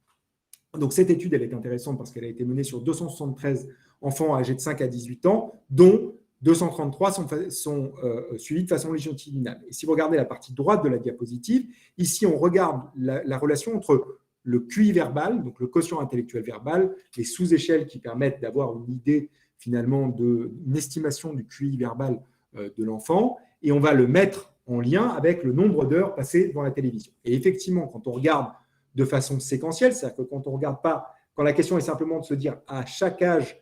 Donc, cette étude, elle est intéressante parce qu'elle a été menée sur 273 enfants âgés de 5 à 18 ans, dont 233 sont suivis de façon longitudinale. Et si vous regardez la partie droite de la diapositive, ici, on regarde la relation entre le QI verbal, donc le quotient intellectuel verbal, les sous-échelles qui permettent d'avoir une idée finalement d'une estimation du QI verbal de l'enfant, et on va le mettre en lien avec le nombre d'heures passées devant la télévision. Et effectivement, quand on regarde de façon séquentielle, c'est-à-dire que quand on regarde pas, quand la question est simplement de se dire à chaque âge,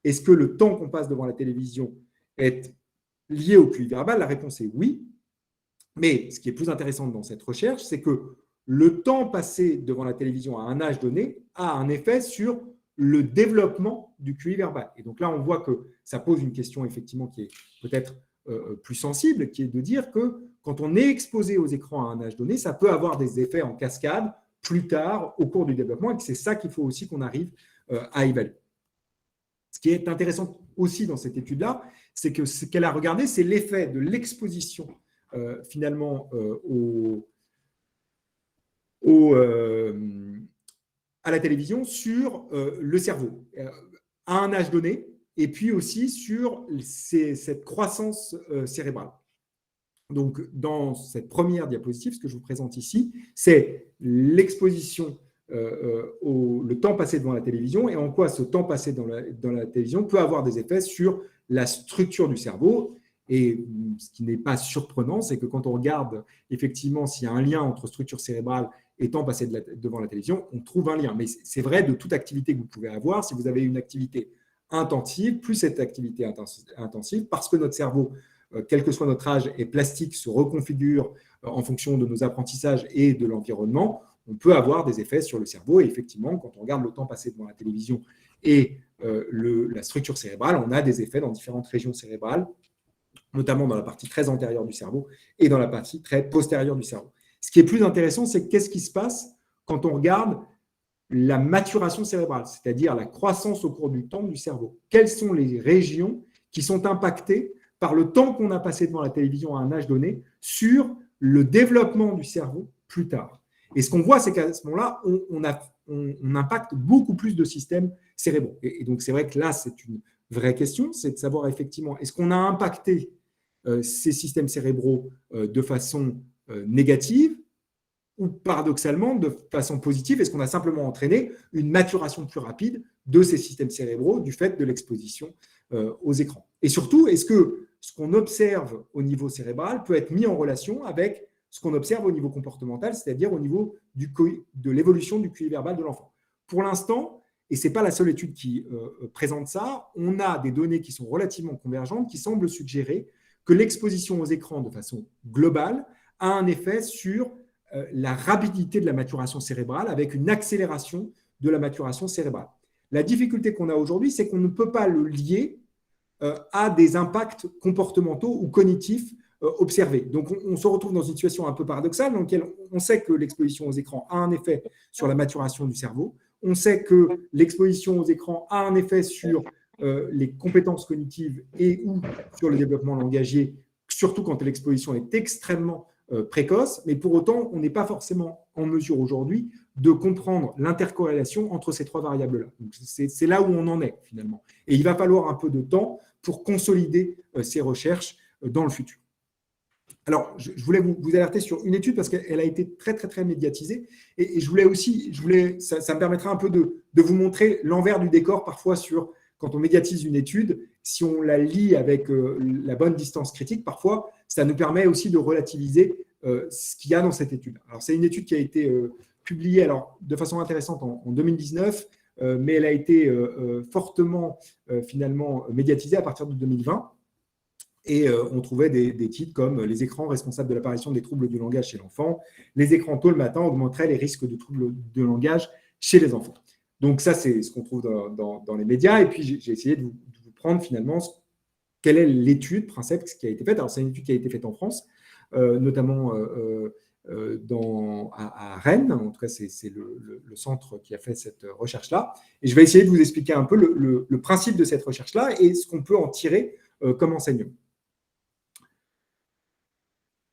est-ce que le temps qu'on passe devant la télévision est lié au QI verbal, la réponse est oui. Mais ce qui est plus intéressant dans cette recherche, c'est que le temps passé devant la télévision à un âge donné a un effet sur le développement du QI verbal. Et donc là, on voit que ça pose une question effectivement qui est peut-être plus sensible, qui est de dire que quand on est exposé aux écrans à un âge donné, ça peut avoir des effets en cascade plus tard au cours du développement, et que c'est ça qu'il faut aussi qu'on arrive à évaluer. Ce qui est intéressant aussi dans cette étude-là, c'est que ce qu'elle a regardé, c'est l'effet de l'exposition finalement à la télévision sur le cerveau à un âge donné, et puis aussi sur cette croissance cérébrale. Donc, dans cette première diapositive, ce que je vous présente ici, c'est l'exposition, le temps passé devant la télévision, et en quoi ce temps passé dans la télévision peut avoir des effets sur la structure du cerveau. Et ce qui n'est pas surprenant, c'est que quand on regarde effectivement s'il y a un lien entre structure cérébrale et temps passé devant la télévision, on trouve un lien. Mais c'est vrai de toute activité que vous pouvez avoir. Si vous avez une activité intensive, plus cette activité intensive, parce que notre cerveau, quel que soit notre âge, est plastique, se reconfigure en fonction de nos apprentissages et de l'environnement, on peut avoir des effets sur le cerveau. Et effectivement, quand on regarde le temps passé devant la télévision et la structure cérébrale, on a des effets dans différentes régions cérébrales, notamment dans la partie très antérieure du cerveau et dans la partie très postérieure du cerveau. Ce qui est plus intéressant, c'est qu'est-ce qui se passe quand on regarde la maturation cérébrale, c'est-à-dire la croissance au cours du temps du cerveau. Quelles sont les régions qui sont impactées par le temps qu'on a passé devant la télévision à un âge donné sur le développement du cerveau plus tard. Et ce qu'on voit, c'est qu'à ce moment-là, on impacte beaucoup plus de systèmes cérébraux. Et donc, c'est vrai que là, c'est une vraie question, c'est de savoir effectivement, est-ce qu'on a impacté ces systèmes cérébraux de façon négative ou paradoxalement de façon positive? Est-ce qu'on a simplement entraîné une maturation plus rapide de ces systèmes cérébraux du fait de l'exposition aux écrans? Et surtout, est-ce que ce qu'on observe au niveau cérébral peut être mis en relation avec ce qu'on observe au niveau comportemental, c'est-à-dire au niveau de l'évolution du QI verbal de l'enfant? Pour l'instant, et ce n'est pas la seule étude qui présente ça, on a des données qui sont relativement convergentes, qui semblent suggérer que l'exposition aux écrans de façon globale a un effet sur la rapidité de la maturation cérébrale, avec une accélération de la maturation cérébrale. La difficulté qu'on a aujourd'hui, c'est qu'on ne peut pas le lier à des impacts comportementaux ou cognitifs observés. Donc, on se retrouve dans une situation un peu paradoxale dans laquelle on sait que l'exposition aux écrans a un effet sur la maturation du cerveau. On sait que l'exposition aux écrans a un effet sur les compétences cognitives et ou sur le développement langagier, surtout quand l'exposition est extrêmement précoce, mais pour autant, on n'est pas forcément en mesure aujourd'hui de comprendre l'intercorrélation entre ces trois variables-là. C'est là où on en est finalement. Et il va falloir un peu de temps pour consolider ces recherches dans le futur. Alors, je voulais vous alerter sur une étude parce qu'elle a été très, très, très médiatisée. Et je voulais aussi, ça me permettra un peu de vous montrer l'envers du décor parfois sur quand on médiatise une étude, si on la lit avec la bonne distance critique, parfois, ça nous permet aussi de relativiser ce qu'il y a dans cette étude. Alors, c'est une étude qui a été publiée de façon intéressante en 2019, mais elle a été fortement finalement médiatisée à partir de 2020. Et on trouvait des titres comme « Les écrans responsables de l'apparition des troubles du langage chez l'enfant »,« Les écrans tôt le matin augmenteraient les risques de troubles de langage chez les enfants ». Donc ça, c'est ce qu'on trouve dans les médias. Et puis, j'ai essayé de vous prendre finalement quelle est l'étude principe qui a été faite. Alors, c'est une étude qui a été faite en France, notamment à Rennes. En tout cas, c'est le centre qui a fait cette recherche-là. Et je vais essayer de vous expliquer un peu le principe de cette recherche-là et ce qu'on peut en tirer comme enseignement.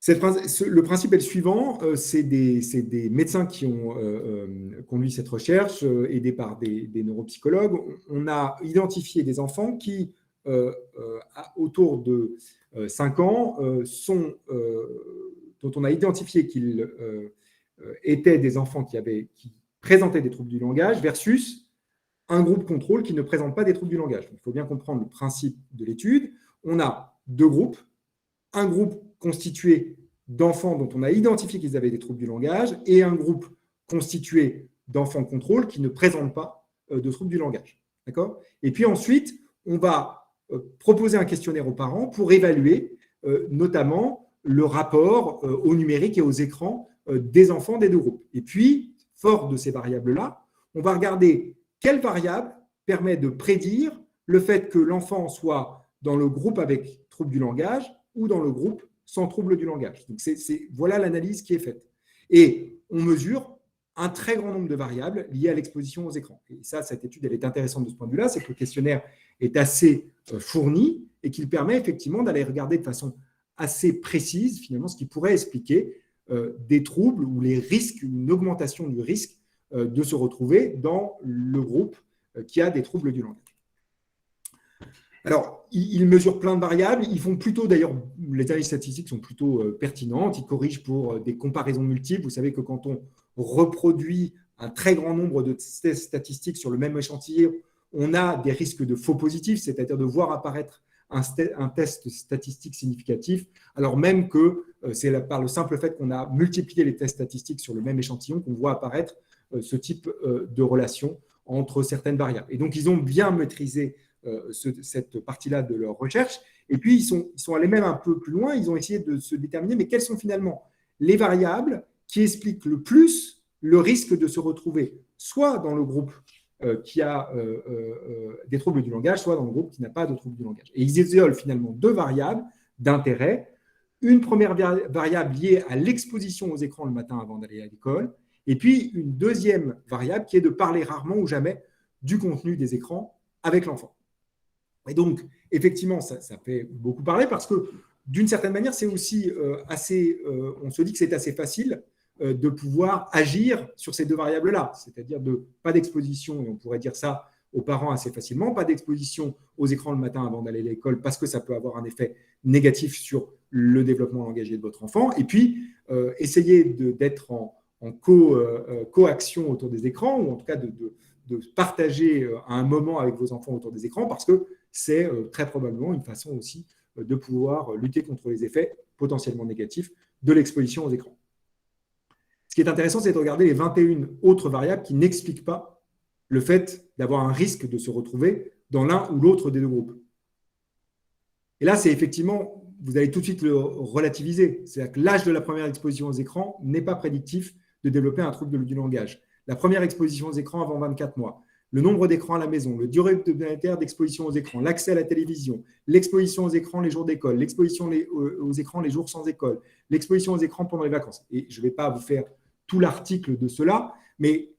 Le principe est le suivant, c'est des médecins qui ont conduit cette recherche, aidés par des neuropsychologues. On a identifié des enfants qui, autour de 5 ans, dont on a identifié qu'ils étaient des enfants qui présenter des troubles du langage versus un groupe contrôle qui ne présente pas des troubles du langage. Il faut bien comprendre le principe de l'étude. On a deux groupes. Un groupe constitué d'enfants dont on a identifié qu'ils avaient des troubles du langage et un groupe constitué d'enfants contrôle qui ne présentent pas de troubles du langage. D'accord ? Et puis ensuite, on va proposer un questionnaire aux parents pour évaluer notamment le rapport au numérique et aux écrans des enfants des deux groupes. Et puis, fort de ces variables-là, on va regarder quelle variable permet de prédire le fait que l'enfant soit dans le groupe avec trouble du langage ou dans le groupe sans trouble du langage. Donc, voilà l'analyse qui est faite. Et on mesure un très grand nombre de variables liées à l'exposition aux écrans. Et ça, cette étude, elle est intéressante de ce point de vue-là, c'est que le questionnaire est assez fourni et qu'il permet effectivement d'aller regarder de façon assez précise, finalement, ce qui pourrait expliquer des troubles ou les risques, une augmentation du risque de se retrouver dans le groupe qui a des troubles du langage. Alors, ils mesurent plein de variables. Ils font plutôt, d'ailleurs, les analyses statistiques sont plutôt pertinentes. Ils corrigent pour des comparaisons multiples. Vous savez que quand on reproduit un très grand nombre de tests statistiques sur le même échantillon, on a des risques de faux positifs, c'est-à-dire de voir apparaître un test statistique significatif, alors même que c'est par le simple fait qu'on a multiplié les tests statistiques sur le même échantillon qu'on voit apparaître ce type de relation entre certaines variables. Et donc, ils ont bien maîtrisé cette partie-là de leur recherche. Et puis, ils sont allés même un peu plus loin. Ils ont essayé de se déterminer, mais quelles sont finalement les variables qui expliquent le plus le risque de se retrouver soit dans le groupe qui a des troubles du langage, soit dans le groupe qui n'a pas de troubles du langage. Et ils isolent finalement deux variables d'intérêt. Une première variable liée à l'exposition aux écrans le matin avant d'aller à l'école, et puis une deuxième variable qui est de parler rarement ou jamais du contenu des écrans avec l'enfant. Et donc, effectivement, ça fait beaucoup parler parce que, d'une certaine manière, c'est aussi on se dit que c'est assez facile de pouvoir agir sur ces deux variables-là, c'est-à-dire pas d'exposition, et on pourrait dire ça aux parents assez facilement, pas d'exposition aux écrans le matin avant d'aller à l'école parce que ça peut avoir un effet négatif sur le développement langagier de votre enfant, et puis essayer d'être en coaction autour des écrans, ou en tout cas de partager à un moment avec vos enfants autour des écrans, parce que c'est très probablement une façon aussi de pouvoir lutter contre les effets potentiellement négatifs de l'exposition aux écrans. Ce qui est intéressant, c'est de regarder les 21 autres variables qui n'expliquent pas le fait d'avoir un risque de se retrouver dans l'un ou l'autre des deux groupes. Et là, c'est effectivement, vous allez tout de suite le relativiser. C'est-à-dire que l'âge de la première exposition aux écrans n'est pas prédictif de développer un trouble du langage. La première exposition aux écrans avant 24 mois, le nombre d'écrans à la maison, le durée hebdomadaire d'exposition aux écrans, l'accès à la télévision, l'exposition aux écrans les jours d'école, l'exposition aux écrans les jours sans école, l'exposition aux écrans pendant les vacances. Et je ne vais pas vous faire tout l'article de cela, mais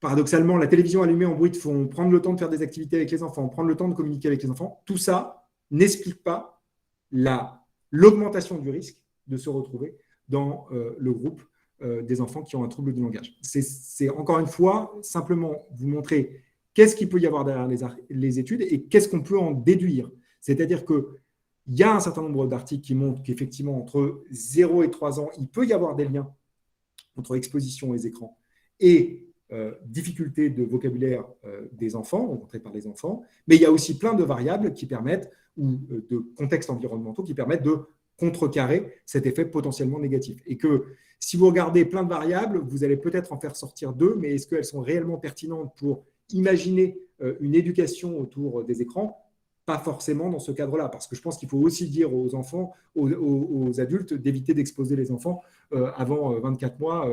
paradoxalement, la télévision allumée en bruit de fond, prendre le temps de faire des activités avec les enfants, prendre le temps de communiquer avec les enfants, tout ça n'explique pas l'augmentation du risque de se retrouver dans le groupe des enfants qui ont un trouble du langage. C'est encore une fois simplement vous montrer qu'est-ce qu'il peut y avoir derrière les études et qu'est-ce qu'on peut en déduire. C'est-à-dire qu'il y a un certain nombre d'articles qui montrent qu'effectivement, entre 0 et 3 ans, il peut y avoir des liens entre exposition aux écrans et difficultés de vocabulaire des enfants, rencontrés par les enfants, mais il y a aussi plein de variables qui permettent, ou de contextes environnementaux qui permettent de contrecarrer cet effet potentiellement négatif. Et que si vous regardez plein de variables, vous allez peut-être en faire sortir deux, mais est-ce qu'elles sont réellement pertinentes pour imaginer une éducation autour des écrans? Pas forcément dans ce cadre-là, parce que je pense qu'il faut aussi dire aux enfants, aux adultes, d'éviter d'exposer les enfants avant 24 mois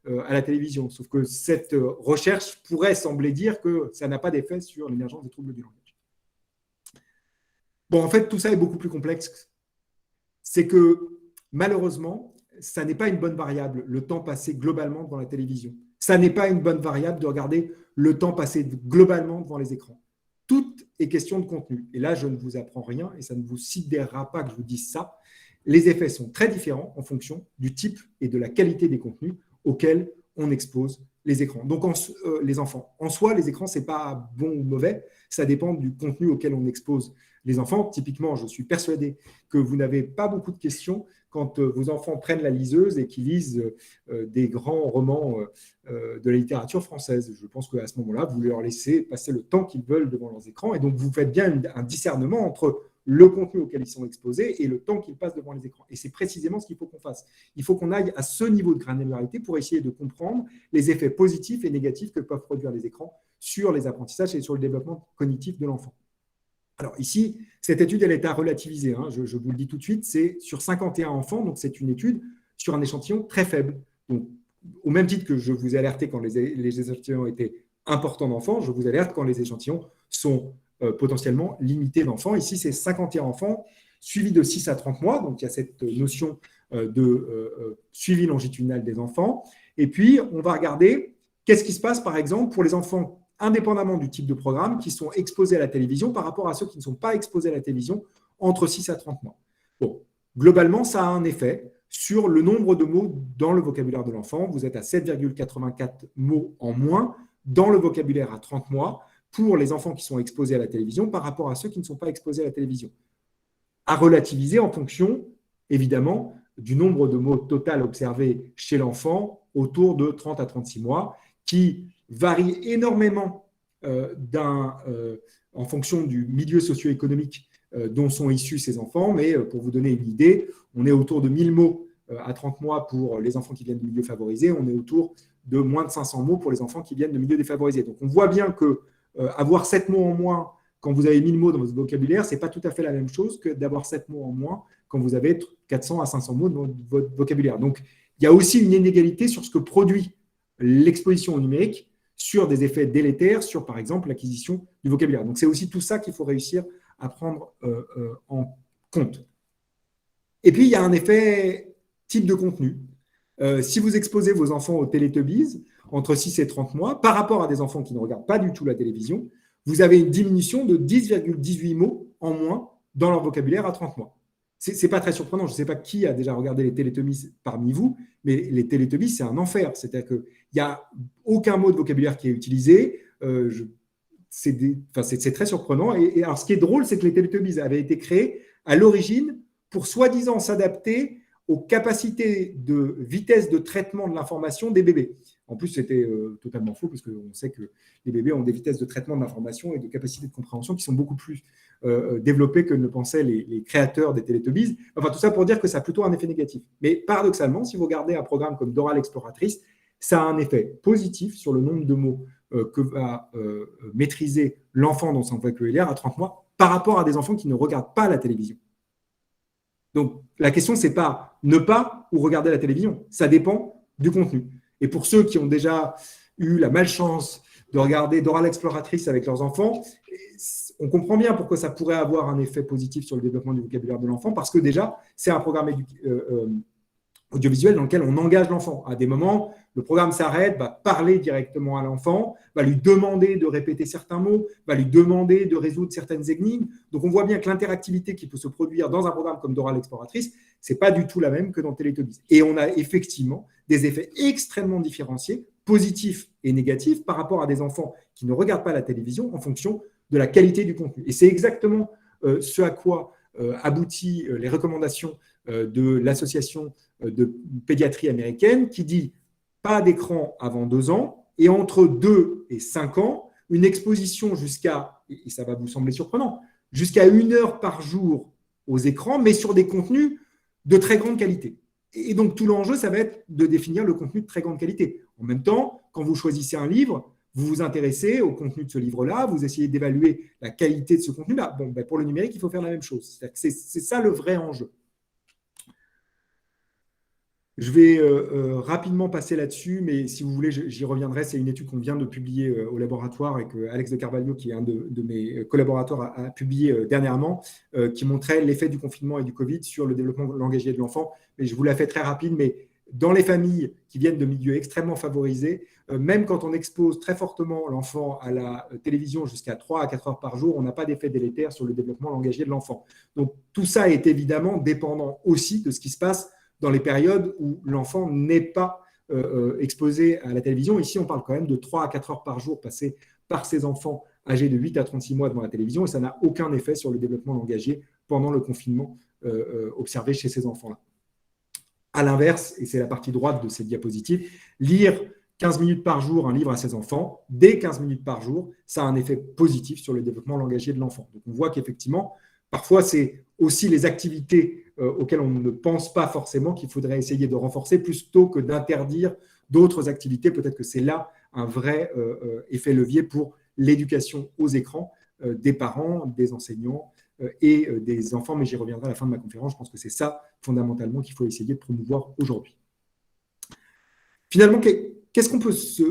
à la télévision. Sauf que cette recherche pourrait sembler dire que ça n'a pas d'effet sur l'émergence des troubles du langage. Bon, en fait, tout ça est beaucoup plus complexe. C'est que, malheureusement, ça n'est pas une bonne variable, le temps passé globalement devant la télévision. Ça n'est pas une bonne variable de regarder le temps passé globalement devant les écrans. Tout est question de contenu. Et là, je ne vous apprends rien et ça ne vous sidérera pas que je vous dise ça. Les effets sont très différents en fonction du type et de la qualité des contenus auxquels on expose les écrans. Donc, les enfants. En soi, les écrans, ce n'est pas bon ou mauvais. Ça dépend du contenu auquel on expose les enfants. Typiquement, je suis persuadé que vous n'avez pas beaucoup de questions quand vos enfants prennent la liseuse et qu'ils lisent des grands romans de la littérature française. Je pense qu'à ce moment-là, vous leur laissez passer le temps qu'ils veulent devant leurs écrans et donc vous faites bien un discernement entre le contenu auquel ils sont exposés et le temps qu'ils passent devant les écrans. Et c'est précisément ce qu'il faut qu'on fasse. Il faut qu'on aille à ce niveau de granularité pour essayer de comprendre les effets positifs et négatifs que peuvent produire les écrans sur les apprentissages et sur le développement cognitif de l'enfant. Alors ici, cette étude, elle est à relativiser. Je vous le dis tout de suite, c'est sur 51 enfants, donc c'est une étude sur un échantillon très faible. Donc, au même titre que je vous ai alerté quand les échantillons étaient importants d'enfants, je vous alerte quand les échantillons sont potentiellement limités d'enfants. Ici, c'est 51 enfants suivis de 6 à 30 mois, donc il y a cette notion de suivi longitudinal des enfants. Et puis, on va regarder qu'est-ce qui se passe, par exemple, pour les enfants indépendamment du type de programme, qui sont exposés à la télévision par rapport à ceux qui ne sont pas exposés à la télévision entre 6 à 30 mois. Bon, globalement, ça a un effet sur le nombre de mots dans le vocabulaire de l'enfant. Vous êtes à 7,84 mots en moins dans le vocabulaire à 30 mois pour les enfants qui sont exposés à la télévision par rapport à ceux qui ne sont pas exposés à la télévision. À relativiser en fonction, évidemment, du nombre de mots total observés chez l'enfant autour de 30 à 36 mois, qui varie énormément en fonction du milieu socio-économique dont sont issus ces enfants. Mais pour vous donner une idée, on est autour de 1000 mots à 30 mois pour les enfants qui viennent de milieux favorisés. On est autour de moins de 500 mots pour les enfants qui viennent de milieux défavorisés. Donc, on voit bien que avoir 7 mots en moins quand vous avez 1000 mots dans votre vocabulaire, ce n'est pas tout à fait la même chose que d'avoir 7 mots en moins quand vous avez 400 à 500 mots dans votre vocabulaire. Donc, il y a aussi une inégalité sur ce que produit l'exposition au numérique sur des effets délétères sur, par exemple, l'acquisition du vocabulaire. Donc, c'est aussi tout ça qu'il faut réussir à prendre en compte. Et puis, il y a un effet type de contenu. Si vous exposez vos enfants aux Teletubbies entre 6 et 30 mois, par rapport à des enfants qui ne regardent pas du tout la télévision, vous avez une diminution de 10,18 mots en moins dans leur vocabulaire à 30 mois. Ce n'est pas très surprenant. Je ne sais pas qui a déjà regardé les Teletubbies parmi vous, mais les Teletubbies, c'est un enfer. C'est-à-dire qu'il n'y a aucun mot de vocabulaire qui est utilisé. C'est très surprenant. Et alors, ce qui est drôle, c'est que les Teletubbies avaient été créés à l'origine pour soi-disant s'adapter aux capacités de vitesse de traitement de l'information des bébés. En plus, c'était totalement faux, parce qu'on sait que les bébés ont des vitesses de traitement de l'information et de capacités de compréhension qui sont beaucoup plus développées que ne le pensaient les créateurs des Teletubbies. Enfin, tout ça pour dire que ça a plutôt un effet négatif. Mais paradoxalement, si vous regardez un programme comme Dora l'exploratrice, ça a un effet positif sur le nombre de mots que va maîtriser l'enfant dans son vocabulaire à 30 mois par rapport à des enfants qui ne regardent pas la télévision. Donc, la question, ce n'est pas ne pas ou regarder la télévision. Ça dépend du contenu. Et pour ceux qui ont déjà eu la malchance de regarder Dora l'exploratrice avec leurs enfants, on comprend bien pourquoi ça pourrait avoir un effet positif sur le développement du vocabulaire de l'enfant, parce que déjà, c'est un programme audiovisuel dans lequel on engage l'enfant. À des moments, le programme s'arrête, va parler directement à l'enfant, va lui demander de répéter certains mots, va lui demander de résoudre certaines énigmes. Donc, on voit bien que l'interactivité qui peut se produire dans un programme comme Dora l'exploratrice, ce n'est pas du tout la même que dans Teletubbies. Et on a effectivement des effets extrêmement différenciés, positifs et négatifs, par rapport à des enfants qui ne regardent pas la télévision en fonction de la qualité du contenu. Et c'est exactement ce à quoi aboutit les recommandations de l'association de pédiatrie américaine, qui dit pas d'écran avant 2 ans et entre 2 et 5 ans, une exposition jusqu'à, et ça va vous sembler surprenant, jusqu'à 1 heure par jour aux écrans, mais sur des contenus de très grande qualité. Et donc, tout l'enjeu, ça va être de définir le contenu de très grande qualité. En même temps, quand vous choisissez un livre, vous vous intéressez au contenu de ce livre-là, vous essayez d'évaluer la qualité de ce contenu-là. Bon, pour le numérique, il faut faire la même chose. C'est ça le vrai enjeu. Je vais rapidement passer là-dessus, mais si vous voulez, j'y reviendrai. C'est une étude qu'on vient de publier au laboratoire et que Alex de Carvalho, qui est un de mes collaborateurs, a publié dernièrement, qui montrait l'effet du confinement et du Covid sur le développement langagier de l'enfant. Mais je vous la fais très rapide, mais dans les familles qui viennent de milieux extrêmement favorisés, même quand on expose très fortement l'enfant à la télévision jusqu'à 3 à 4 heures par jour, on n'a pas d'effet délétère sur le développement langagier de l'enfant. Donc, tout ça est évidemment dépendant aussi de ce qui se passe dans les périodes où l'enfant n'est pas exposé à la télévision. Ici, on parle quand même de 3 à 4 heures par jour passées par ces enfants âgés de 8 à 36 mois devant la télévision, et ça n'a aucun effet sur le développement langagier pendant le confinement observé chez ces enfants-là. À l'inverse, et c'est la partie droite de cette diapositive, lire 15 minutes par jour un livre à ses enfants, dès 15 minutes par jour, ça a un effet positif sur le développement langagier de l'enfant. Donc on voit qu'effectivement, parfois c'est aussi les activités auxquelles on ne pense pas forcément qu'il faudrait essayer de renforcer plutôt que d'interdire d'autres activités. Peut-être que c'est là un vrai effet levier pour l'éducation aux écrans des parents, des enseignants et des enfants, mais j'y reviendrai à la fin de ma conférence. Je pense que c'est ça, fondamentalement, qu'il faut essayer de promouvoir aujourd'hui. Finalement, qu'est-ce qu'on peut se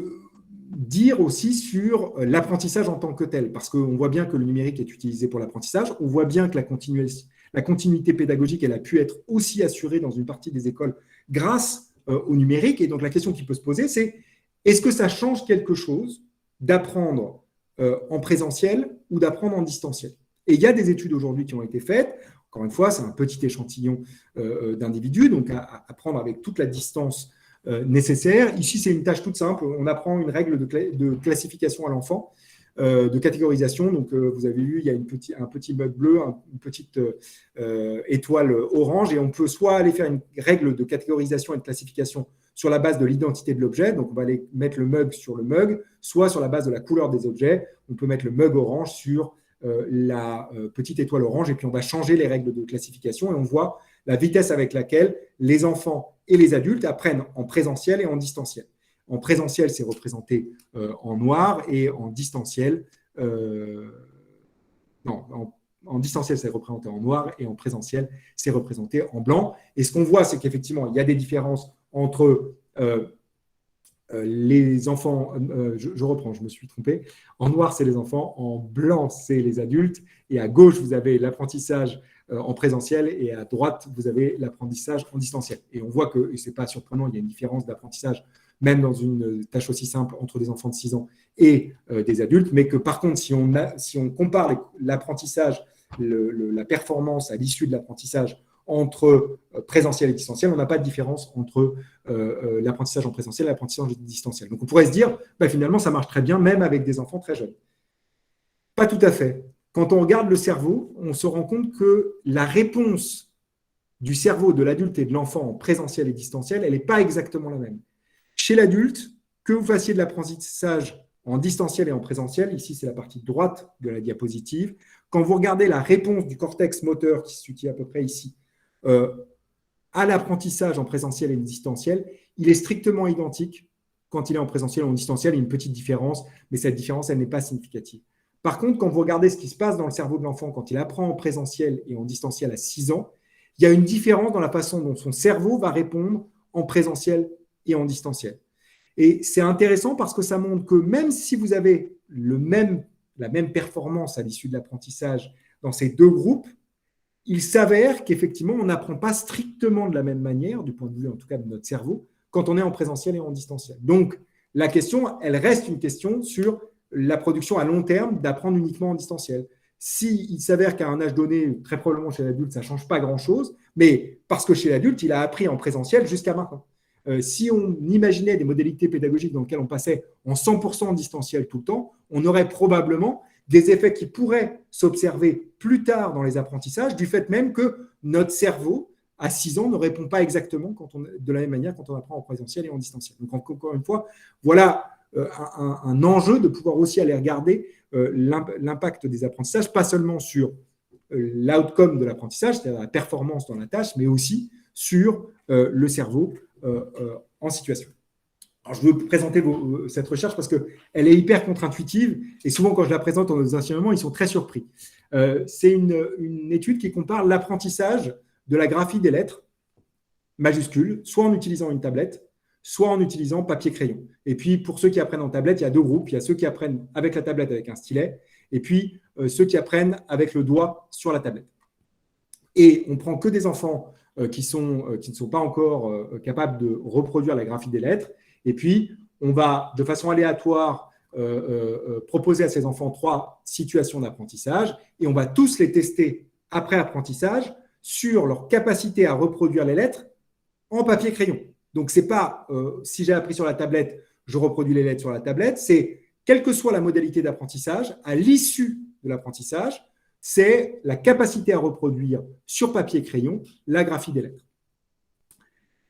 dire aussi sur l'apprentissage en tant que tel? Parce qu'on voit bien que le numérique est utilisé pour l'apprentissage, on voit bien que la continuité pédagogique, elle a pu être aussi assurée dans une partie des écoles grâce au numérique. Et donc, la question qui peut se poser, c'est est-ce que ça change quelque chose d'apprendre en présentiel ou d'apprendre en distanciel? Et il y a des études aujourd'hui qui ont été faites. Encore une fois, c'est un petit échantillon d'individus, donc à prendre avec toute la distance nécessaire. Ici, c'est une tâche toute simple. On apprend une règle de classification à l'enfant, de catégorisation. Donc, vous avez vu, il y a un petit mug bleu, une petite étoile orange, et on peut soit aller faire une règle de catégorisation et de classification sur la base de l'identité de l'objet. Donc, on va aller mettre le mug sur le mug, soit sur la base de la couleur des objets. On peut mettre le mug orange sur la petite étoile orange, et puis on va changer les règles de classification et on voit la vitesse avec laquelle les enfants et les adultes apprennent en présentiel et en distanciel. En présentiel, c'est représenté en noir, et en distanciel, en distanciel, c'est représenté en noir, et en présentiel, c'est représenté en blanc. Et ce qu'on voit, c'est qu'effectivement, il y a des différences entre les enfants, je reprends, je me suis trompé. En noir, c'est les enfants, en blanc, c'est les adultes, et à gauche, vous avez l'apprentissage en présentiel, et à droite, vous avez l'apprentissage en distanciel. Et on voit que, et ce n'est pas surprenant, il y a une différence d'apprentissage, même dans une tâche aussi simple, entre des enfants de 6 ans et des adultes, mais que par contre, si on compare l'apprentissage, la performance à l'issue de l'apprentissage entre présentiel et distanciel, on n'a pas de différence entre l'apprentissage en présentiel et l'apprentissage en distanciel. Donc, on pourrait se dire, finalement, ça marche très bien, même avec des enfants très jeunes. Pas tout à fait. Quand on regarde le cerveau, on se rend compte que la réponse du cerveau de l'adulte et de l'enfant en présentiel et distanciel, elle n'est pas exactement la même. Chez l'adulte, que vous fassiez de l'apprentissage en distanciel et en présentiel, ici c'est la partie droite de la diapositive, quand vous regardez la réponse du cortex moteur qui se situe à peu près ici, à l'apprentissage en présentiel et en distanciel, il est strictement identique quand il est en présentiel ou en distanciel. Il y a une petite différence, mais cette différence, elle n'est pas significative. Par contre, quand vous regardez ce qui se passe dans le cerveau de l'enfant quand il apprend en présentiel et en distanciel à 6 ans, il y a une différence dans la façon dont son cerveau va répondre en présentiel et en distanciel. Et c'est intéressant parce que ça montre que même si vous avez la même performance à l'issue de l'apprentissage dans ces deux groupes, il s'avère qu'effectivement, on n'apprend pas strictement de la même manière, du point de vue en tout cas de notre cerveau, quand on est en présentiel et en distanciel. Donc, la question, elle reste une question sur la production à long terme d'apprendre uniquement en distanciel. S'il s'avère qu'à un âge donné, très probablement chez l'adulte, ça ne change pas grand-chose, mais parce que chez l'adulte, il a appris en présentiel jusqu'à maintenant. Si on imaginait des modalités pédagogiques dans lesquelles on passait en 100% en distanciel tout le temps, on aurait probablement des effets qui pourraient s'observer plus tard dans les apprentissages, du fait même que notre cerveau, à 6 ans, ne répond pas exactement de la même manière quand on apprend en présentiel et en distanciel. Donc, encore une fois, voilà un enjeu de pouvoir aussi aller regarder l'impact des apprentissages, pas seulement sur l'outcome de l'apprentissage, c'est-à-dire la performance dans la tâche, mais aussi sur le cerveau en situation. Alors, je veux présenter cette recherche parce qu'elle est hyper contre-intuitive et souvent, quand je la présente dans nos enseignements, ils sont très surpris. C'est une étude qui compare l'apprentissage de la graphie des lettres majuscules, soit en utilisant une tablette, soit en utilisant papier-crayon. Et puis, pour ceux qui apprennent en tablette, il y a deux groupes. Il y a ceux qui apprennent avec la tablette avec un stylet et puis ceux qui apprennent avec le doigt sur la tablette. Et on ne prend que des enfants qui ne sont pas encore capables de reproduire la graphie des lettres. Et puis, on va, de façon aléatoire, proposer à ces enfants 3 situations d'apprentissage et on va tous les tester après apprentissage sur leur capacité à reproduire les lettres en papier-crayon. Donc, ce n'est pas si j'ai appris sur la tablette, je reproduis les lettres sur la tablette. C'est, quelle que soit la modalité d'apprentissage, à l'issue de l'apprentissage, c'est la capacité à reproduire sur papier-crayon la graphie des lettres.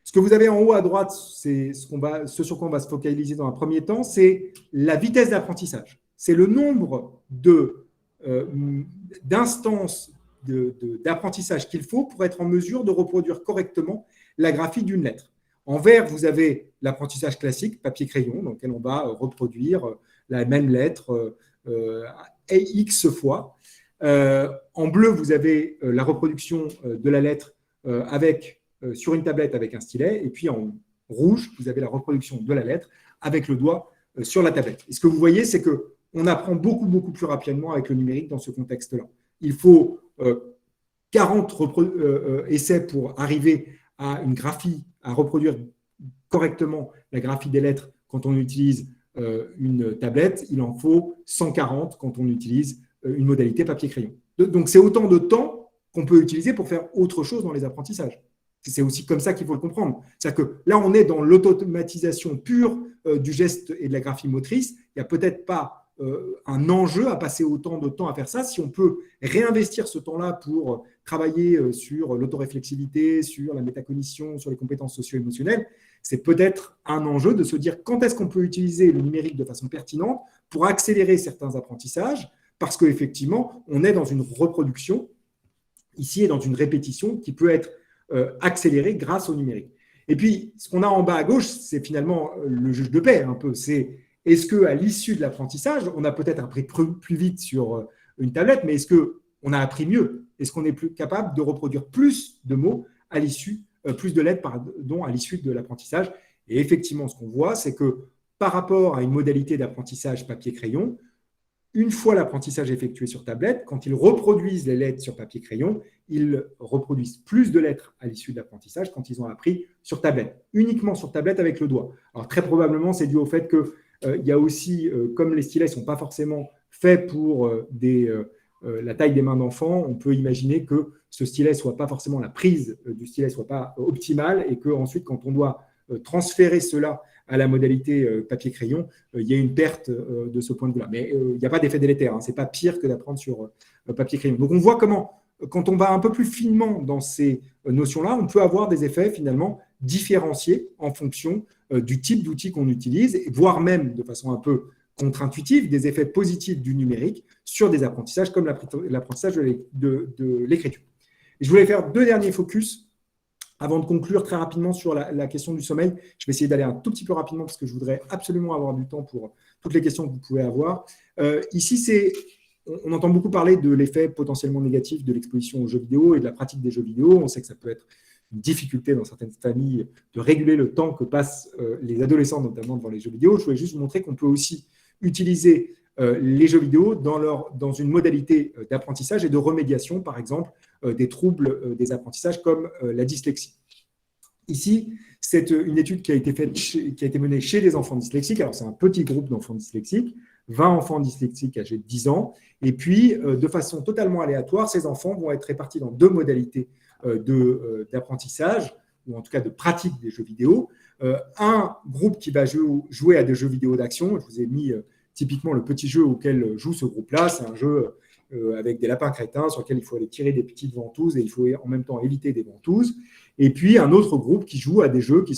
Ce que vous avez en haut à droite, c'est ce sur quoi on va se focaliser dans un premier temps, c'est la vitesse d'apprentissage. C'est le nombre d'instances d'apprentissage qu'il faut pour être en mesure de reproduire correctement la graphie d'une lettre. En vert, vous avez l'apprentissage classique, papier-crayon, dans lequel on va reproduire la même lettre X fois. En bleu, vous avez la reproduction de la lettre sur une tablette avec un stylet. Et puis en rouge, vous avez la reproduction de la lettre avec le doigt sur la tablette. Et ce que vous voyez, c'est qu'on apprend beaucoup, beaucoup plus rapidement avec le numérique dans ce contexte-là. Il faut 40 essais pour arriver à une graphie, à reproduire correctement la graphie des lettres quand on utilise une tablette. Il en faut 140 quand on utilise une modalité papier-crayon. Donc, c'est autant de temps qu'on peut utiliser pour faire autre chose dans les apprentissages. C'est aussi comme ça qu'il faut le comprendre. C'est-à-dire que là, on est dans l'automatisation pure du geste et de la graphie motrice. Il n'y a peut-être pas un enjeu à passer autant de temps à faire ça. Si on peut réinvestir ce temps-là pour travailler sur l'autoréflexivité, sur la métacognition, sur les compétences socio-émotionnelles, c'est peut-être un enjeu de se dire quand est-ce qu'on peut utiliser le numérique de façon pertinente pour accélérer certains apprentissages, parce qu'effectivement, on est dans une reproduction ici et dans une répétition qui peut être accélérée grâce au numérique. Et puis, ce qu'on a en bas à gauche, c'est finalement le juge de paix un peu. C'est est-ce qu'à l'issue de l'apprentissage, on a peut-être appris plus vite sur une tablette, mais est-ce qu'on a appris mieux? Est-ce qu'on est plus capable de reproduire plus de mots à l'issue, plus de lettres, pardon, à l'issue de l'apprentissage? Et effectivement, ce qu'on voit, c'est que par rapport à une modalité d'apprentissage papier-crayon, une fois l'apprentissage effectué sur tablette, quand ils reproduisent les lettres sur papier-crayon, ils reproduisent plus de lettres à l'issue de l'apprentissage quand ils ont appris sur tablette, uniquement sur tablette avec le doigt. Alors très probablement, c'est dû au fait qu'il y a aussi, comme les stylets ne sont pas forcément faits pour la taille des mains d'enfants, on peut imaginer que ce stylet soit pas forcément, la prise du stylet soit pas optimale et qu'ensuite, quand on doit transférer cela à la modalité papier-crayon, il y a une perte de ce point de vue-là. Mais il n'y a pas d'effet délétère, ce n'est pas pire que d'apprendre sur papier-crayon. Donc on voit comment, quand on va un peu plus finement dans ces notions-là, on peut avoir des effets finalement différenciés en fonction du type d'outil qu'on utilise, voire même de façon un peu contre-intuitive, des effets positifs du numérique sur des apprentissages comme l'apprentissage de l'écriture. Et je voulais faire deux derniers focus avant de conclure très rapidement sur la question du sommeil. Je vais essayer d'aller un tout petit peu rapidement parce que je voudrais absolument avoir du temps pour toutes les questions que vous pouvez avoir. Ici, on entend beaucoup parler de l'effet potentiellement négatif de l'exposition aux jeux vidéo et de la pratique des jeux vidéo. On sait que ça peut être une difficulté dans certaines familles de réguler le temps que passent les adolescents, notamment devant les jeux vidéo. Je voulais juste vous montrer qu'on peut aussi utiliser les jeux vidéo dans une modalité d'apprentissage et de remédiation, par exemple, des troubles des apprentissages comme la dyslexie. Ici, c'est une étude qui a été menée chez des enfants dyslexiques. Alors, c'est un petit groupe d'enfants dyslexiques, 20 enfants dyslexiques âgés de 10 ans. Et puis, de façon totalement aléatoire, ces enfants vont être répartis dans deux modalités d'apprentissage, ou en tout cas de pratique des jeux vidéo. Un groupe qui va jouer à des jeux vidéo d'action. Je vous ai mis typiquement le petit jeu auquel joue ce groupe-là. C'est un jeu avec des lapins crétins sur lequel il faut aller tirer des petites ventouses et il faut en même temps éviter des ventouses. Et puis, un autre groupe qui joue à des jeux qui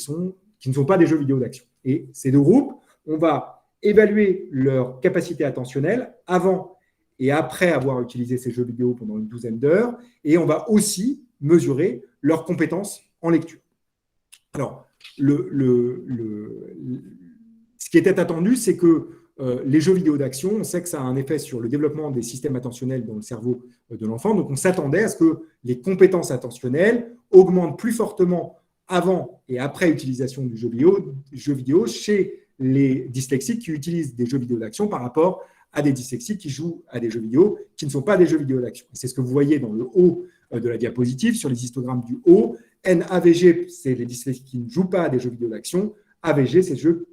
ne sont pas des jeux vidéo d'action. Et ces deux groupes, on va évaluer leur capacité attentionnelle avant et après avoir utilisé ces jeux vidéo pendant une douzaine d'heures. Et on va aussi mesurer leurs compétences en lecture. Alors, ce qui était attendu, c'est que les jeux vidéo d'action, on sait que ça a un effet sur le développement des systèmes attentionnels dans le cerveau de l'enfant. Donc, on s'attendait à ce que les compétences attentionnelles augmentent plus fortement avant et après utilisation du jeu vidéo chez les dyslexiques qui utilisent des jeux vidéo d'action par rapport à des dyslexiques qui jouent à des jeux vidéo qui ne sont pas des jeux vidéo d'action. C'est ce que vous voyez dans le haut de la diapositive, sur les histogrammes du haut. NAVG, c'est les dyslexiques qui ne jouent pas à des jeux vidéo d'action. AVG,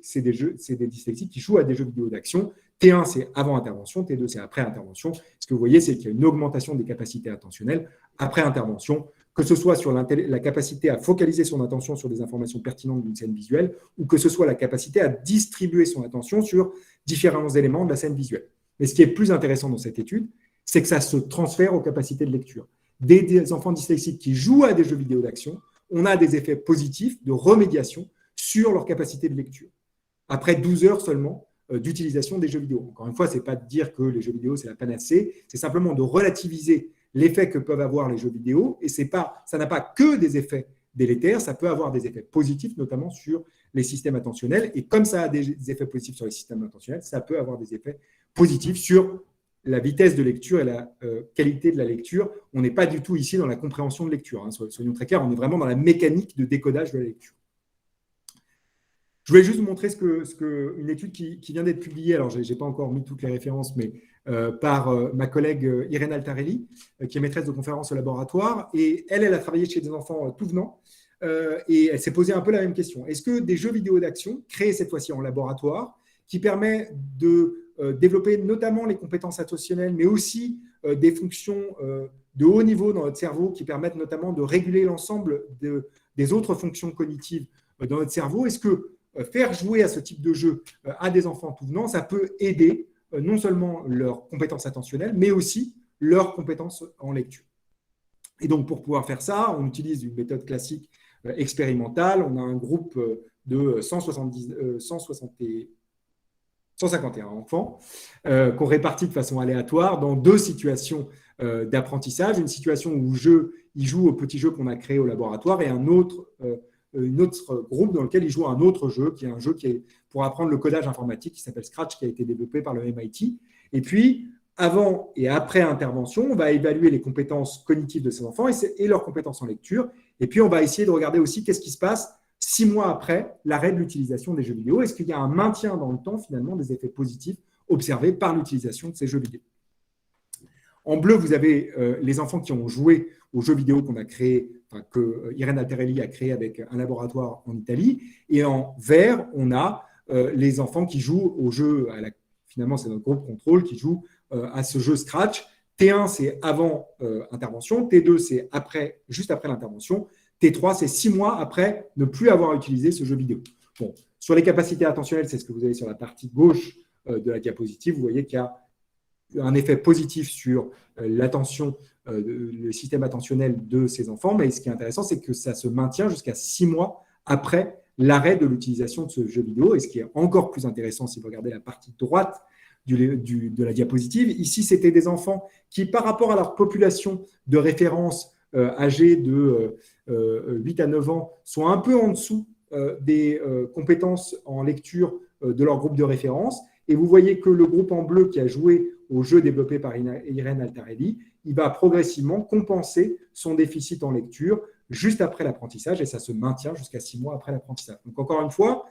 c'est des dyslexiques qui jouent à des jeux vidéo d'action. T1, c'est avant intervention. T2, c'est après intervention. Ce que vous voyez, c'est qu'il y a une augmentation des capacités attentionnelles après intervention, que ce soit sur la capacité à focaliser son attention sur des informations pertinentes d'une scène visuelle ou que ce soit la capacité à distribuer son attention sur différents éléments de la scène visuelle. Mais ce qui est plus intéressant dans cette étude, c'est que ça se transfère aux capacités de lecture. Des enfants dyslexiques qui jouent à des jeux vidéo d'action on a des effets positifs de remédiation sur leur capacité de lecture. Après 12 heures seulement d'utilisation des jeux vidéo. Encore une fois, ce n'est pas de dire que les jeux vidéo, c'est la panacée, c'est simplement de relativiser l'effet que peuvent avoir les jeux vidéo, et ça n'a pas que des effets délétères, ça peut avoir des effets positifs, notamment sur les systèmes attentionnels, et comme ça a des effets positifs sur les systèmes attentionnels, ça peut avoir des effets positifs sur la vitesse de lecture et la qualité de la lecture. On n'est pas du tout ici dans la compréhension de lecture, hein, soyons très clairs, on est vraiment dans la mécanique de décodage de la lecture. Je voulais juste vous montrer une étude qui vient d'être publiée, alors je n'ai pas encore mis toutes les références, mais par ma collègue Irène Altarelli, qui est maîtresse de conférences au laboratoire, et elle a travaillé chez des enfants tout venant, et elle s'est posé un peu la même question. Est-ce que des jeux vidéo d'action, créés cette fois-ci en laboratoire, qui permet de développer notamment les compétences attentionnelles, mais aussi des fonctions de haut niveau dans notre cerveau qui permettent notamment de réguler l'ensemble des autres fonctions cognitives dans notre cerveau, est-ce que faire jouer à ce type de jeu à des enfants tout venant, ça peut aider non seulement leurs compétences attentionnelles, mais aussi leurs compétences en lecture. Et donc, pour pouvoir faire ça, on utilise une méthode classique expérimentale. On a un groupe de 151 enfants qu'on répartit de façon aléatoire dans deux situations d'apprentissage. Une situation où ils jouent au petit jeu qu'on a créé au laboratoire, et un autre groupe dans lequel ils jouent à un autre jeu, qui est un jeu qui est pour apprendre le codage informatique, qui s'appelle Scratch, qui a été développé par le MIT. Et puis, avant et après intervention, on va évaluer les compétences cognitives de ces enfants et leurs compétences en lecture. Et puis, on va essayer de regarder aussi qu'est-ce qui se passe 6 mois après l'arrêt de l'utilisation des jeux vidéo. Est-ce qu'il y a un maintien dans le temps, finalement, des effets positifs observés par l'utilisation de ces jeux vidéo? En bleu, vous avez les enfants qui ont joué aux jeux vidéo qu'on a créé, que Irène Altarelli a créé avec un laboratoire en Italie. Et en vert, on a les enfants qui jouent au jeu, finalement, c'est notre groupe contrôle qui joue à ce jeu Scratch. T1, c'est avant intervention. T2, c'est juste après l'intervention. T3, c'est 6 mois après ne plus avoir utilisé ce jeu vidéo. Bon, sur les capacités attentionnelles, c'est ce que vous avez sur la partie gauche de la diapositive. Vous voyez qu'il y a un effet positif sur l'attention, le système attentionnel de ces enfants. Mais ce qui est intéressant, c'est que ça se maintient jusqu'à 6 mois après l'arrêt de l'utilisation de ce jeu vidéo. Et ce qui est encore plus intéressant, si vous regardez la partie droite de la diapositive, ici, c'était des enfants qui, par rapport à leur population de référence âgés de 8 à 9 ans, sont un peu en dessous des compétences en lecture de leur groupe de référence. Et vous voyez que le groupe en bleu qui a joué au jeu développé par Irène Altarelli, il va progressivement compenser son déficit en lecture juste après l'apprentissage, et ça se maintient jusqu'à 6 mois après l'apprentissage. Donc encore une fois,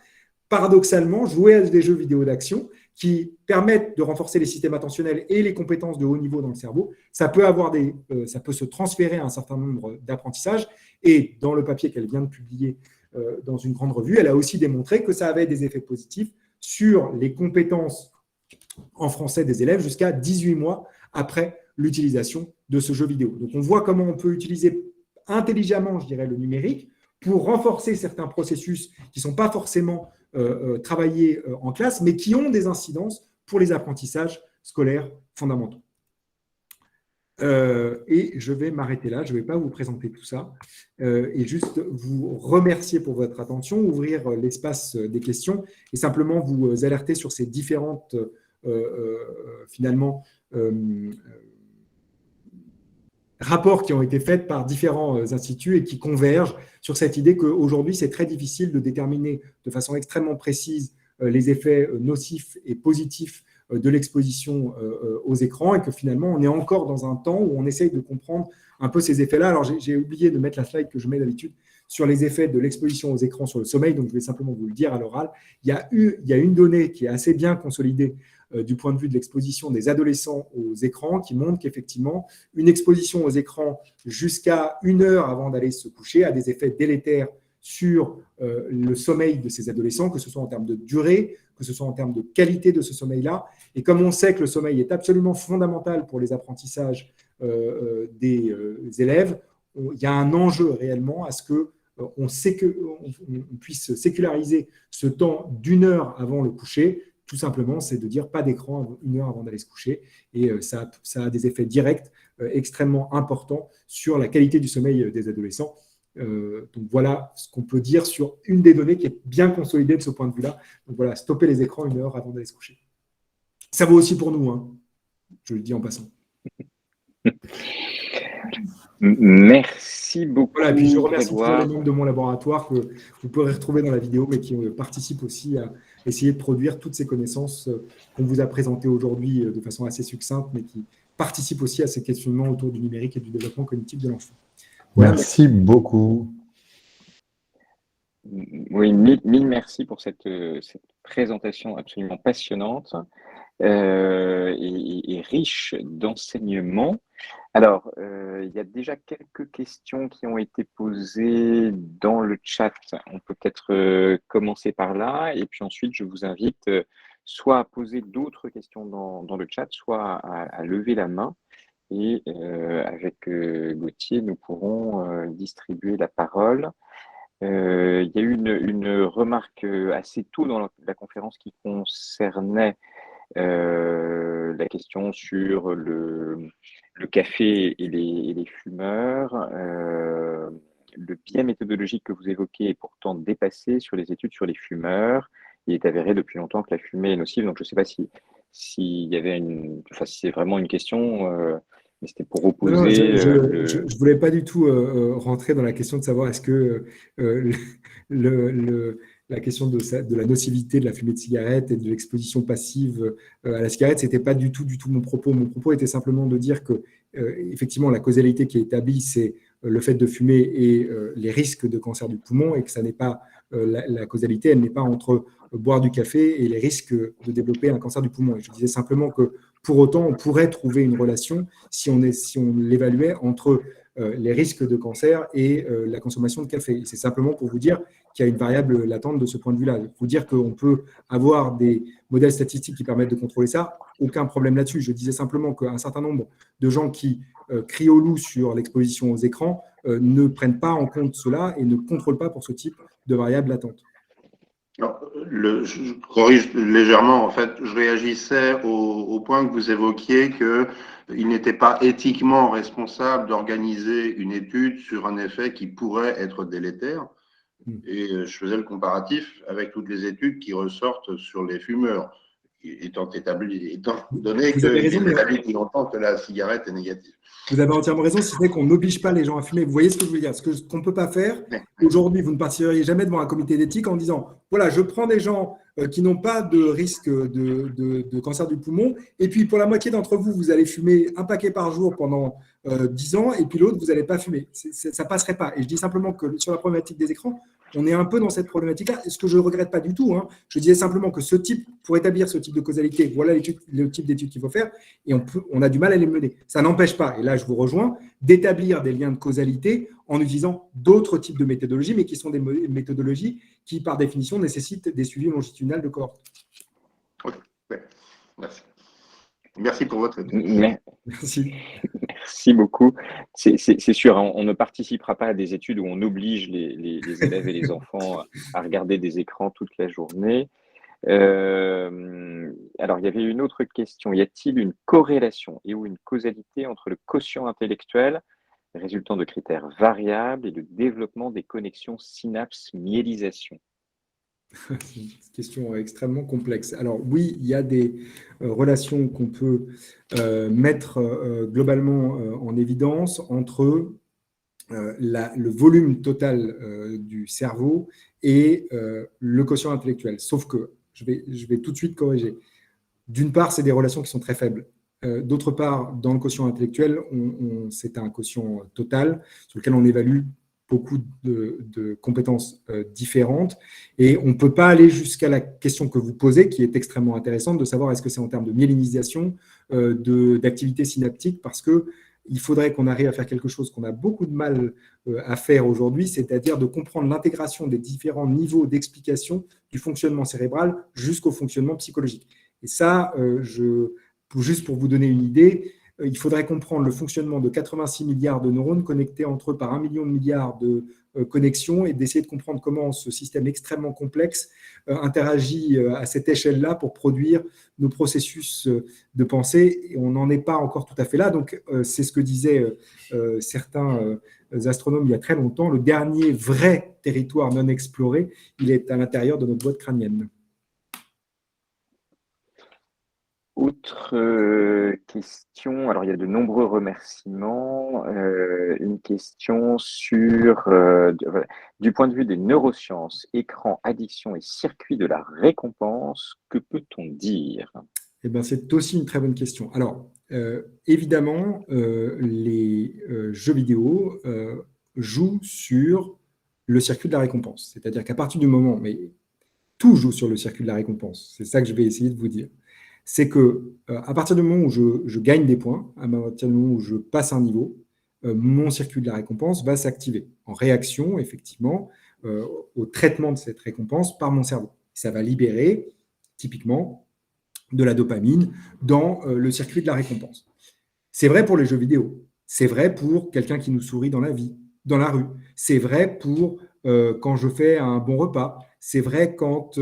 paradoxalement, jouer à des jeux vidéo d'action qui permettent de renforcer les systèmes attentionnels et les compétences de haut niveau dans le cerveau, ça peut se transférer à un certain nombre d'apprentissages. Et dans le papier qu'elle vient de publier dans une grande revue, elle a aussi démontré que ça avait des effets positifs sur les compétences en français des élèves jusqu'à 18 mois après l'utilisation de ce jeu vidéo. Donc, on voit comment on peut utiliser intelligemment, je dirais, le numérique pour renforcer certains processus qui ne sont pas forcément travaillés en classe, mais qui ont des incidences pour les apprentissages scolaires fondamentaux. Et je vais m'arrêter là, je ne vais pas vous présenter tout ça, et juste vous remercier pour votre attention, ouvrir l'espace des questions et simplement vous alerter sur ces différentes, finalement, rapports qui ont été faits par différents instituts et qui convergent sur cette idée qu'aujourd'hui, c'est très difficile de déterminer de façon extrêmement précise les effets nocifs et positifs de l'exposition aux écrans, et que finalement, on est encore dans un temps où on essaye de comprendre un peu ces effets-là. Alors, j'ai oublié de mettre la slide que je mets d'habitude sur les effets de l'exposition aux écrans sur le sommeil, donc je vais simplement vous le dire à l'oral. Il y a une donnée qui est assez bien consolidée du point de vue de l'exposition des adolescents aux écrans, qui montre qu'effectivement, une exposition aux écrans jusqu'à 1 heure avant d'aller se coucher a des effets délétères sur le sommeil de ces adolescents, que ce soit en termes de durée, que ce soit en termes de qualité de ce sommeil-là. Et comme on sait que le sommeil est absolument fondamental pour les apprentissages des élèves, il y a un enjeu réellement à ce qu'on puisse séculariser ce temps d'1 heure avant le coucher. Tout simplement, c'est de dire pas d'écran 1 heure avant d'aller se coucher. Et ça a des effets directs extrêmement importants sur la qualité du sommeil des adolescents. Donc voilà ce qu'on peut dire sur une des données qui est bien consolidée de ce point de vue-là. Donc voilà, stopper les écrans 1 heure avant d'aller se coucher. Ça vaut aussi pour nous, hein. Je le dis en passant. Merci beaucoup, voilà, et puis je remercie toujours Grégoire. les membres de mon laboratoire que vous pourrez retrouver dans la vidéo, mais qui participent aussi à essayer de produire toutes ces connaissances qu'on vous a présentées aujourd'hui de façon assez succincte, mais qui participent aussi à ces questionnements autour du numérique et du développement cognitif de l'enfant. Voilà, merci beaucoup. Oui, mille merci pour cette présentation absolument passionnante et riche d'enseignements. Alors, il y a déjà quelques questions qui ont été posées dans le chat. On peut peut-être commencer par là, et puis ensuite, je vous invite soit à poser d'autres questions dans le chat, soit à lever la main. Et avec Gauthier, nous pourrons distribuer la parole. Il y a eu une remarque assez tôt dans la conférence qui concernait la question sur le café et les fumeurs. Le biais méthodologique que vous évoquez est pourtant dépassé sur les études sur les fumeurs. Il est avéré depuis longtemps que la fumée est nocive. Donc, je ne sais pas s'il y avait enfin, si c'est vraiment une question, mais c'était pour opposer. Non, je ne voulais pas du tout rentrer dans la question de savoir est-ce que la question de la nocivité de la fumée de cigarette et de l'exposition passive à la cigarette, ce n'était pas du tout mon propos. Mon propos était simplement de dire que, effectivement, la causalité qui est établie, c'est le fait de fumer et les risques de cancer du poumon, et que ça n'est pas la causalité, elle n'est pas entre boire du café et les risques de développer un cancer du poumon. Et je disais simplement que pour autant, on pourrait trouver une relation si on l'évaluait entre les risques de cancer et la consommation de café. C'est simplement pour vous dire qu'il y a une variable latente de ce point de vue-là. Vous dire qu'on peut avoir des modèles statistiques qui permettent de contrôler ça, aucun problème là-dessus. Je disais simplement qu'un certain nombre de gens qui crient au loup sur l'exposition aux écrans ne prennent pas en compte cela et ne contrôlent pas pour ce type de variable latente. Je corrige légèrement, en fait, je réagissais au point que vous évoquiez qu'il n'était pas éthiquement responsable d'organiser une étude sur un effet qui pourrait être délétère. Et je faisais le comparatif avec toutes les études qui ressortent sur les fumeurs, étant donné qu'il est établi depuis longtemps que la cigarette est négative. Vous avez entièrement raison, si ce n'est qu'on n'oblige pas les gens à fumer. Vous voyez ce que je veux dire? Ce qu'on ne peut pas faire, aujourd'hui, vous ne partiriez jamais devant un comité d'éthique en disant « Voilà, je prends des gens qui n'ont pas de risque de cancer du poumon, et puis pour la moitié d'entre vous, vous allez fumer un paquet par jour pendant 10 ans, et puis l'autre, vous n'allez pas fumer. » Ça ne passerait pas. Et je dis simplement que sur la problématique des écrans, on est un peu dans cette problématique-là, ce que je ne regrette pas du tout. Hein. Je disais simplement que pour établir ce type de causalité, voilà le type d'études qu'il faut faire, et on a du mal à les mener. Ça n'empêche pas, et là je vous rejoins, d'établir des liens de causalité en utilisant d'autres types de méthodologies, mais qui sont des méthodologies qui, par définition, nécessitent des suivis longitudinaux de cohorte. Ok, merci. Merci pour votre réponse. Merci. Merci beaucoup. C'est sûr, on ne participera pas à des études où on oblige les élèves et les enfants à regarder des écrans toute la journée. Alors, il y avait une autre question. Y a-t-il une corrélation et ou une causalité entre le quotient intellectuel résultant de critères variables et le développement des connexions synapses-myélisation? C'est une question extrêmement complexe. Alors oui, il y a des relations qu'on peut mettre globalement en évidence entre le volume total du cerveau et le quotient intellectuel. Sauf que, je vais tout de suite corriger. D'une part, c'est des relations qui sont très faibles. D'autre part, dans le quotient intellectuel, c'est un quotient total sur lequel on évalue beaucoup de compétences différentes. Et on ne peut pas aller jusqu'à la question que vous posez, qui est extrêmement intéressante, de savoir est-ce que c'est en termes de myélinisation, d'activité synaptique, parce qu'il faudrait qu'on arrive à faire quelque chose qu'on a beaucoup de mal à faire aujourd'hui, c'est-à-dire de comprendre l'intégration des différents niveaux d'explication du fonctionnement cérébral jusqu'au fonctionnement psychologique. Et ça, juste pour vous donner une idée, il faudrait comprendre le fonctionnement de 86 milliards de neurones connectés entre eux par 1 million de milliards de connexions et d'essayer de comprendre comment ce système extrêmement complexe interagit à cette échelle-là pour produire nos processus de pensée. Et on n'en est pas encore tout à fait là. Donc, c'est ce que disaient certains astronomes il y a très longtemps, le dernier vrai territoire non exploré, il est à l'intérieur de notre boîte crânienne. Autre question, alors il y a de nombreux remerciements. Une question sur, du point de vue des neurosciences, écran, addiction et circuit de la récompense, que peut-on dire? Eh ben, c'est aussi une très bonne question. Alors, évidemment, les jeux vidéo jouent sur le circuit de la récompense. C'est-à-dire qu'à partir du moment, mais tout joue sur le circuit de la récompense, c'est ça que je vais essayer de vous dire. C'est que à partir du moment où je gagne des points, à partir du moment où je passe un niveau, mon circuit de la récompense va s'activer en réaction, effectivement, au traitement de cette récompense par mon cerveau. Ça va libérer, typiquement, de la dopamine dans le circuit de la récompense. C'est vrai pour les jeux vidéo. C'est vrai pour quelqu'un qui nous sourit dans la vie, dans la rue. C'est vrai pour quand je fais un bon repas. C'est vrai quand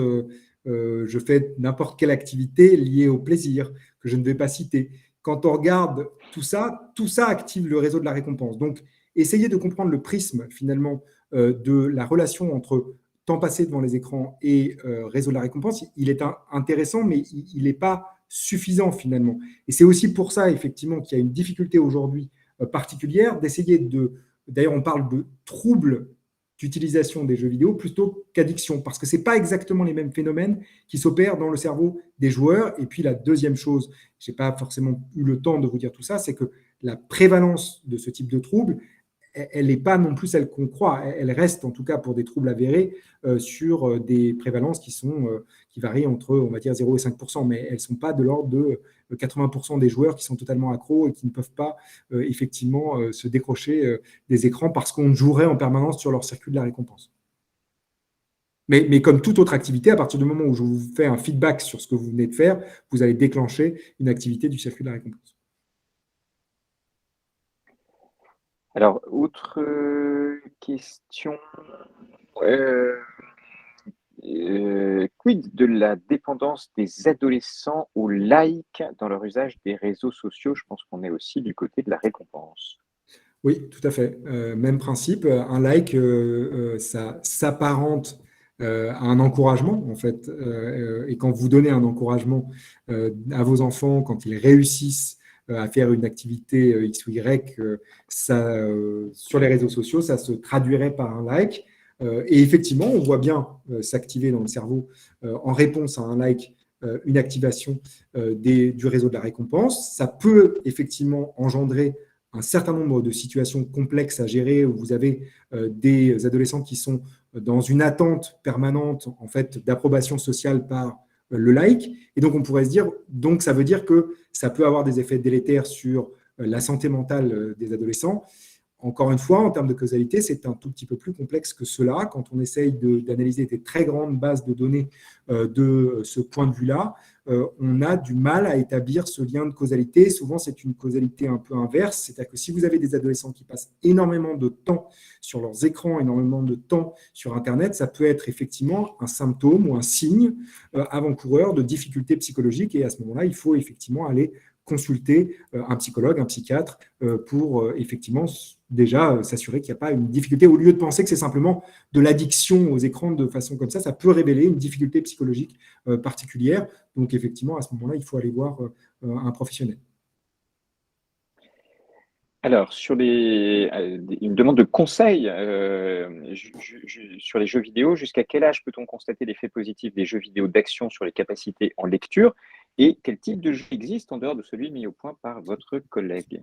je fais n'importe quelle activité liée au plaisir que je ne vais pas citer. Quand on regarde tout ça active le réseau de la récompense. Donc, essayez de comprendre le prisme finalement de la relation entre temps passé devant les écrans et réseau de la récompense. Il est intéressant, mais il n'est pas suffisant finalement. Et c'est aussi pour ça, effectivement, qu'il y a une difficulté aujourd'hui particulière d'essayer de… D'ailleurs, on parle de troubles d'utilisation des jeux vidéo plutôt qu'addiction, parce que ce n'est pas exactement les mêmes phénomènes qui s'opèrent dans le cerveau des joueurs. Et puis la deuxième chose, je n'ai pas forcément eu le temps de vous dire tout ça, c'est que la prévalence de ce type de troubles, elle n'est pas non plus celle qu'on croit. Elle reste, en tout cas pour des troubles avérés, sur des prévalences qui varient entre, on va dire, 0 et 5%, mais elles ne sont pas de l'ordre de 80% des joueurs qui sont totalement accros et qui ne peuvent pas effectivement se décrocher des écrans parce qu'on jouerait en permanence sur leur circuit de la récompense. Mais comme toute autre activité, à partir du moment où je vous fais un feedback sur ce que vous venez de faire, vous allez déclencher une activité du circuit de la récompense. Alors, autre question. Quid de la dépendance des adolescents aux likes dans leur usage des réseaux sociaux? Je pense qu'on est aussi du côté de la récompense. Oui, tout à fait. Même principe. Un like, ça s'apparente à un encouragement, en fait. Et quand vous donnez un encouragement à vos enfants, quand ils réussissent à faire une activité X ou Y, sur les réseaux sociaux, ça se traduirait par un like. Et effectivement, on voit bien s'activer dans le cerveau en réponse à un like, une activation du réseau de la récompense. Ça peut effectivement engendrer un certain nombre de situations complexes à gérer où vous avez des adolescents qui sont dans une attente permanente en fait d'approbation sociale par le like. Et donc, on pourrait se dire, donc ça veut dire que ça peut avoir des effets délétères sur la santé mentale des adolescents. Encore une fois, en termes de causalité, c'est un tout petit peu plus complexe que cela. Quand on essaye d'analyser des très grandes bases de données de ce point de vue-là, on a du mal à établir ce lien de causalité. Souvent, c'est une causalité un peu inverse. C'est-à-dire que si vous avez des adolescents qui passent énormément de temps sur leurs écrans, énormément de temps sur Internet, ça peut être effectivement un symptôme ou un signe avant-coureur de difficultés psychologiques. Et à ce moment-là, il faut effectivement aller consulter un psychologue, un psychiatre pour effectivement déjà s'assurer qu'il n'y a pas une difficulté. Au lieu de penser que c'est simplement de l'addiction aux écrans de façon comme ça peut révéler une difficulté psychologique particulière. Donc effectivement, à ce moment-là, il faut aller voir un professionnel. Alors, sur une demande de conseil sur les jeux vidéo, jusqu'à quel âge peut-on constater l'effet positif des jeux vidéo d'action sur les capacités en lecture et quel type de jeu existe en dehors de celui mis au point par votre collègue?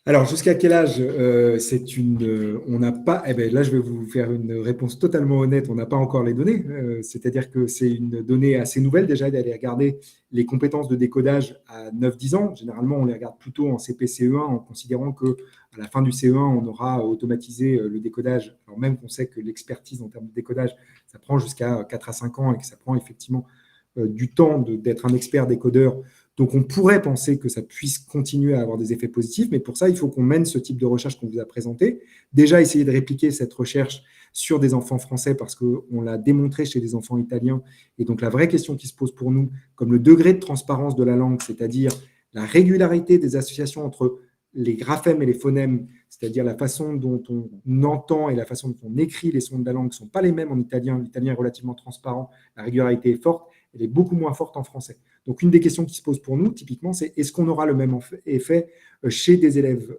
Alors, jusqu'à quel âge on n'a pas… Eh bien, là, je vais vous faire une réponse totalement honnête. On n'a pas encore les données. C'est-à-dire que c'est une donnée assez nouvelle déjà d'aller regarder les compétences de décodage à 9-10 ans. Généralement, on les regarde plutôt en CP-CE1 en considérant qu'à la fin du CE1, on aura automatisé le décodage. Alors même qu'on sait que l'expertise en termes de décodage, ça prend jusqu'à 4 à 5 ans et que ça prend effectivement du temps d'être un expert décodeur. Donc, on pourrait penser que ça puisse continuer à avoir des effets positifs, mais pour ça, il faut qu'on mène ce type de recherche qu'on vous a présenté. Déjà, essayer de répliquer cette recherche sur des enfants français parce qu'on l'a démontré chez des enfants italiens. Et donc, la vraie question qui se pose pour nous, comme le degré de transparence de la langue, c'est-à-dire la régularité des associations entre les graphèmes et les phonèmes, c'est-à-dire la façon dont on entend et la façon dont on écrit les sons de la langue ne sont pas les mêmes en italien. L'italien est relativement transparent, la régularité est forte, elle est beaucoup moins forte en français. Donc, une des questions qui se pose pour nous, typiquement, c'est est-ce qu'on aura le même effet chez des élèves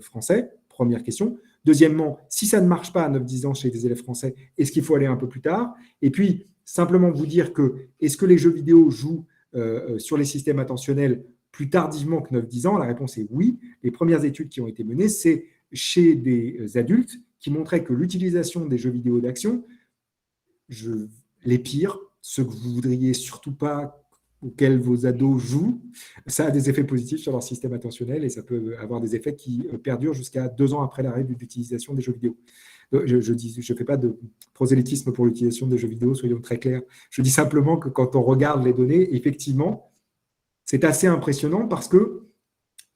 français? Première question. Deuxièmement, si ça ne marche pas à 9-10 ans chez des élèves français, est-ce qu'il faut aller un peu plus tard? Et puis, simplement vous dire que est-ce que les jeux vidéo jouent sur les systèmes attentionnels plus tardivement que 9-10 ans? La réponse est oui. Les premières études qui ont été menées, c'est chez des adultes qui montraient que l'utilisation des jeux vidéo d'action, les pires, ceux que vous ne voudriez surtout pas auxquels vos ados jouent, ça a des effets positifs sur leur système attentionnel et ça peut avoir des effets qui perdurent jusqu'à 2 ans après l'arrêt de l'utilisation des jeux vidéo. Je ne fais pas de prosélytisme pour l'utilisation des jeux vidéo, soyons très clairs. Je dis simplement que quand on regarde les données, effectivement, c'est assez impressionnant parce que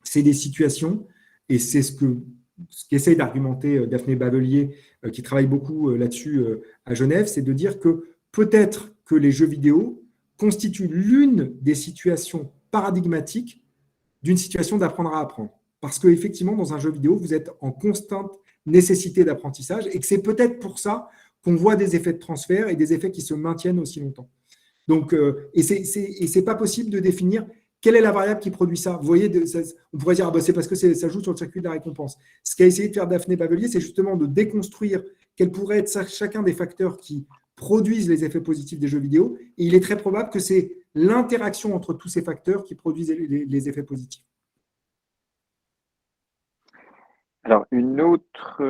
c'est des situations, et c'est ce qu'essaye d'argumenter Daphné Bavelier, qui travaille beaucoup là-dessus à Genève, c'est de dire que peut-être que les jeux vidéo constitue l'une des situations paradigmatiques d'une situation d'apprendre à apprendre. Parce qu'effectivement, dans un jeu vidéo, vous êtes en constante nécessité d'apprentissage et que c'est peut-être pour ça qu'on voit des effets de transfert et des effets qui se maintiennent aussi longtemps. Donc, et c'est pas possible de définir quelle est la variable qui produit ça. Vous voyez, on pourrait dire c'est parce que ça joue sur le circuit de la récompense. Ce qu'a essayé de faire Daphné Bavelier, c'est justement de déconstruire quels pourraient être chacun des facteurs qui produisent les effets positifs des jeux vidéo. Et il est très probable que c'est l'interaction entre tous ces facteurs qui produisent les effets positifs. Alors, une autre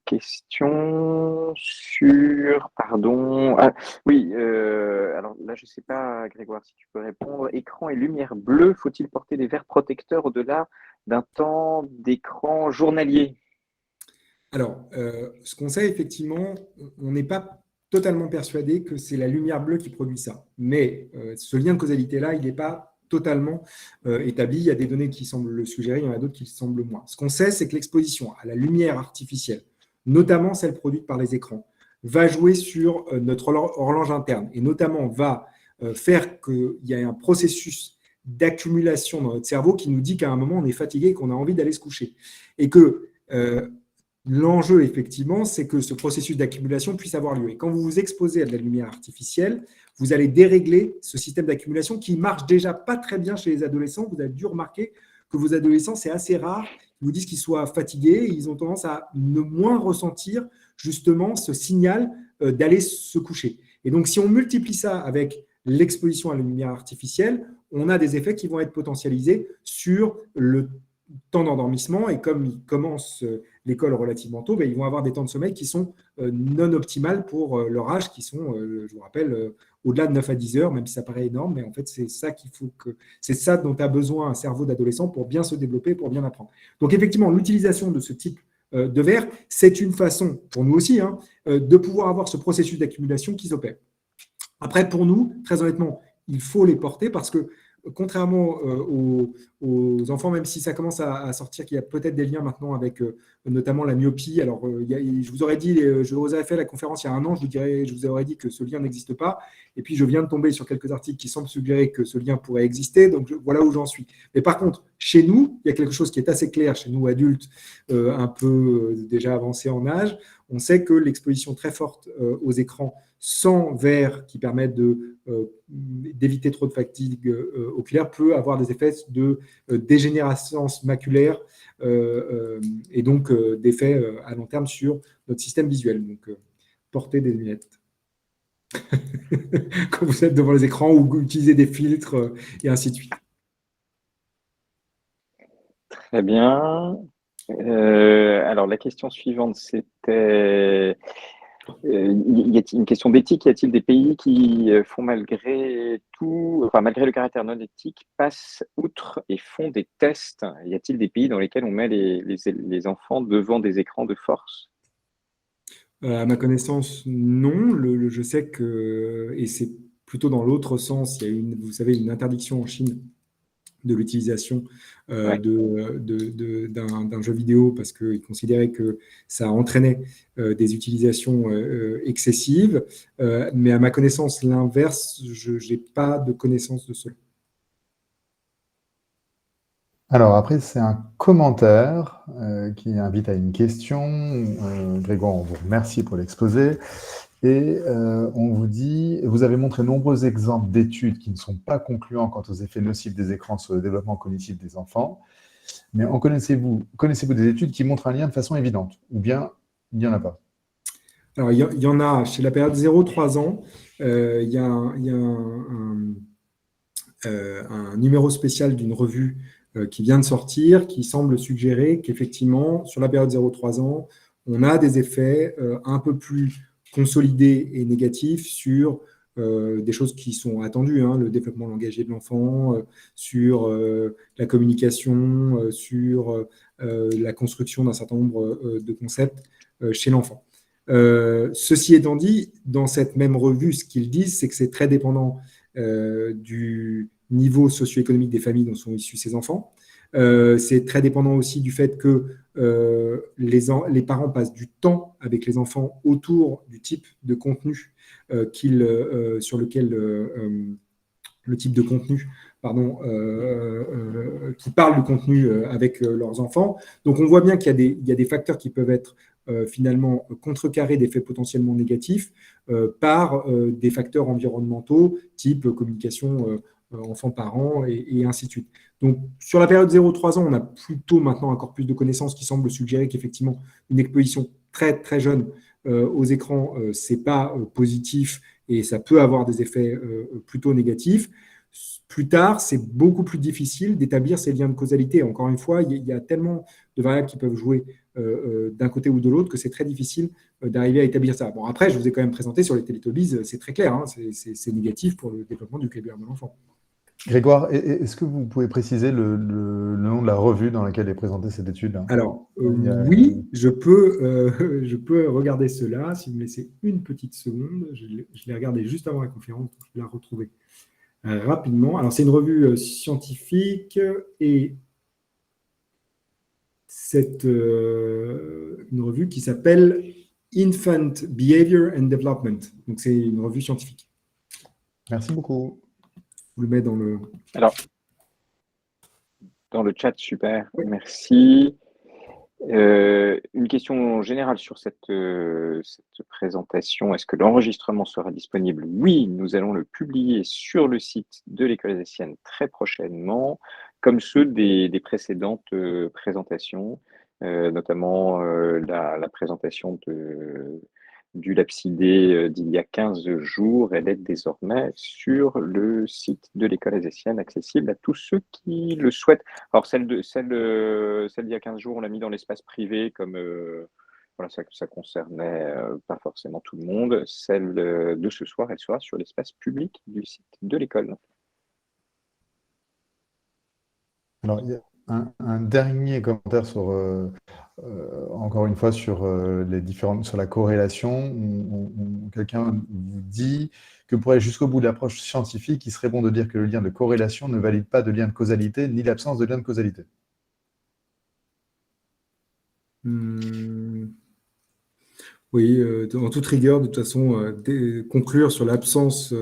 question sur, pardon, oui, alors là, je ne sais pas, Grégoire, si tu peux répondre. Écran et lumière bleue, faut-il porter des verres protecteurs au-delà d'un temps d'écran journalier? Alors, ce qu'on sait, effectivement, on n'est pas totalement persuadé que c'est la lumière bleue qui produit ça. Mais ce lien de causalité-là, il n'est pas totalement établi. Il y a des données qui semblent le suggérer, il y en a d'autres qui le semblent moins. Ce qu'on sait, c'est que l'exposition à la lumière artificielle, notamment celle produite par les écrans, va jouer sur notre horloge interne et notamment va faire qu'il y ait un processus d'accumulation dans notre cerveau qui nous dit qu'à un moment, on est fatigué et qu'on a envie d'aller se coucher. Et que l'enjeu, effectivement, c'est que ce processus d'accumulation puisse avoir lieu. Et quand vous vous exposez à de la lumière artificielle, vous allez dérégler ce système d'accumulation qui marche déjà pas très bien chez les adolescents. Vous avez dû remarquer que vos adolescents, c'est assez rare. Ils vous disent qu'ils soient fatigués et ils ont tendance à ne moins ressentir justement ce signal d'aller se coucher. Et donc, si on multiplie ça avec l'exposition à la lumière artificielle, on a des effets qui vont être potentialisés sur le temps d'endormissement, et comme ils commencent l'école relativement tôt, ils vont avoir des temps de sommeil qui sont non optimales pour leur âge, qui sont, je vous rappelle, au-delà de 9 à 10 heures, même si ça paraît énorme, mais en fait, c'est ça dont a besoin un cerveau d'adolescent pour bien se développer, pour bien apprendre. Donc, effectivement, l'utilisation de ce type de verre, c'est une façon, pour nous aussi, de pouvoir avoir ce processus d'accumulation qui s'opère. Après, pour nous, très honnêtement, il faut les porter parce que contrairement aux enfants, même si ça commence à sortir, qu'il y a peut-être des liens maintenant avec notamment la myopie. Alors, je vous aurais dit, je vous avais fait la conférence il y a un an, je vous aurais dit que ce lien n'existe pas. Et puis, je viens de tomber sur quelques articles qui semblent suggérer que ce lien pourrait exister. Donc, voilà où j'en suis. Mais par contre, chez nous, il y a quelque chose qui est assez clair, chez nous adultes, un peu déjà avancés en âge. On sait que l'exposition très forte aux écrans sans verre qui permettent d'éviter trop de fatigue oculaire peut avoir des effets de dégénérescence maculaire et donc d'effets à long terme sur notre système visuel. Donc, portez des lunettes quand vous êtes devant les écrans ou utilisez des filtres et ainsi de suite. Très bien. Alors, la question suivante, c'était... y a-t-il une question d'éthique? Y a-t-il des pays qui font malgré tout, enfin malgré le caractère non éthique, passent outre et font des tests? Y a-t-il des pays dans lesquels on met les enfants devant des écrans de force? À ma connaissance, non. Je sais que, et c'est plutôt dans l'autre sens, il y a vous savez, une interdiction en Chine de l'utilisation d'un jeu vidéo parce qu'ils considéraient que ça entraînait des utilisations excessives. Mais à ma connaissance, l'inverse, je n'ai pas de connaissance de cela. Alors après, c'est un commentaire qui invite à une question. Grégoire, on vous remercie pour l'exposé. Et on vous dit, vous avez montré nombreux exemples d'études qui ne sont pas concluants quant aux effets nocifs des écrans sur le développement cognitif des enfants. Mais connaissez-vous des études qui montrent un lien de façon évidente? Ou bien il n'y en a pas? Alors, il y en a chez la période 0-3 ans, il y a un numéro spécial d'une revue qui vient de sortir, qui semble suggérer qu'effectivement, sur la période 0-3 ans, on a des effets un peu plus consolidés et négatifs sur des choses qui sont attendues, hein, le développement langagier de l'enfant, sur la communication, sur la construction d'un certain nombre de concepts chez l'enfant. Ceci étant dit, dans cette même revue, ce qu'ils disent, c'est que c'est très dépendant du niveau socio-économique des familles dont sont issus ces enfants. C'est très dépendant aussi du fait que les parents passent du temps avec les enfants autour du type de contenu sur lequel le type de contenu, qui parle du contenu avec leurs enfants. Donc on voit bien qu'il y a des facteurs qui peuvent être finalement contrecarrés d'effets potentiellement négatifs par des facteurs environnementaux, type communication enfants-parents et ainsi de suite. Donc, sur la période 0-3 ans, on a plutôt maintenant un corpus de connaissances qui semble suggérer qu'effectivement, une exposition très, très jeune aux écrans, ce n'est pas positif et ça peut avoir des effets plutôt négatifs. Plus tard, c'est beaucoup plus difficile d'établir ces liens de causalité. Encore une fois, il y a tellement de variables qui peuvent jouer d'un côté ou de l'autre que c'est très difficile d'arriver à établir ça. Bon, après, je vous ai quand même présenté sur les Teletubbies, c'est très clair, hein, c'est négatif pour le développement du vocabulaire de l'enfant. Grégoire, est-ce que vous pouvez préciser le nom de la revue dans laquelle est présentée cette étude? Alors, oui, je peux regarder cela. Si vous me laissez une petite seconde, je l'ai regardé juste avant la conférence, donc je vais la retrouver rapidement. Alors, c'est une revue scientifique et c'est une revue qui s'appelle Infant Behavior and Development. Donc, c'est une revue scientifique. Merci beaucoup. Je vous le mets dans le... Alors, dans le chat, super, oui. Merci. Une question générale sur cette présentation. Est-ce que l'enregistrement sera disponible? Oui, nous allons le publier sur le site de l'École alsacienne très prochainement, comme ceux des précédentes présentations, notamment la présentation du Lapsidé d'il y a 15 jours. Elle est désormais sur le site de l'École alsacienne, accessible à tous ceux qui le souhaitent. Alors, celle d'il y a 15 jours, on l'a mis dans l'espace privé, comme voilà, ça concernait pas forcément tout le monde. Celle de ce soir, elle sera sur l'espace public du site de l'école. Alors, il y a un dernier commentaire sur, encore une fois, sur sur la corrélation. Quelqu'un vous dit que pour aller jusqu'au bout de l'approche scientifique, il serait bon de dire que le lien de corrélation ne valide pas de lien de causalité, ni l'absence de lien de causalité. Oui, en toute rigueur, de toute façon, conclure sur l'absence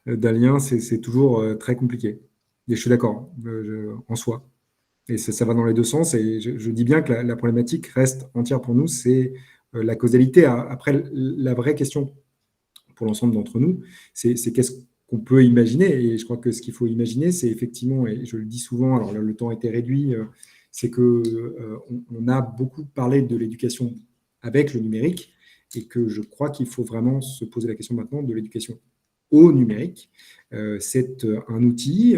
d'un lien, c'est toujours très compliqué. Et je suis d'accord, en soi. Et ça va dans les deux sens. Et je dis bien que la problématique reste entière pour nous, c'est la causalité. Après, la vraie question pour l'ensemble d'entre nous, c'est qu'est-ce qu'on peut imaginer. Et je crois que ce qu'il faut imaginer, c'est effectivement, et je le dis souvent, alors là, le temps a été réduit, c'est qu'on a beaucoup parlé de l'éducation avec le numérique et que je crois qu'il faut vraiment se poser la question maintenant de l'éducation au numérique. C'est un outil,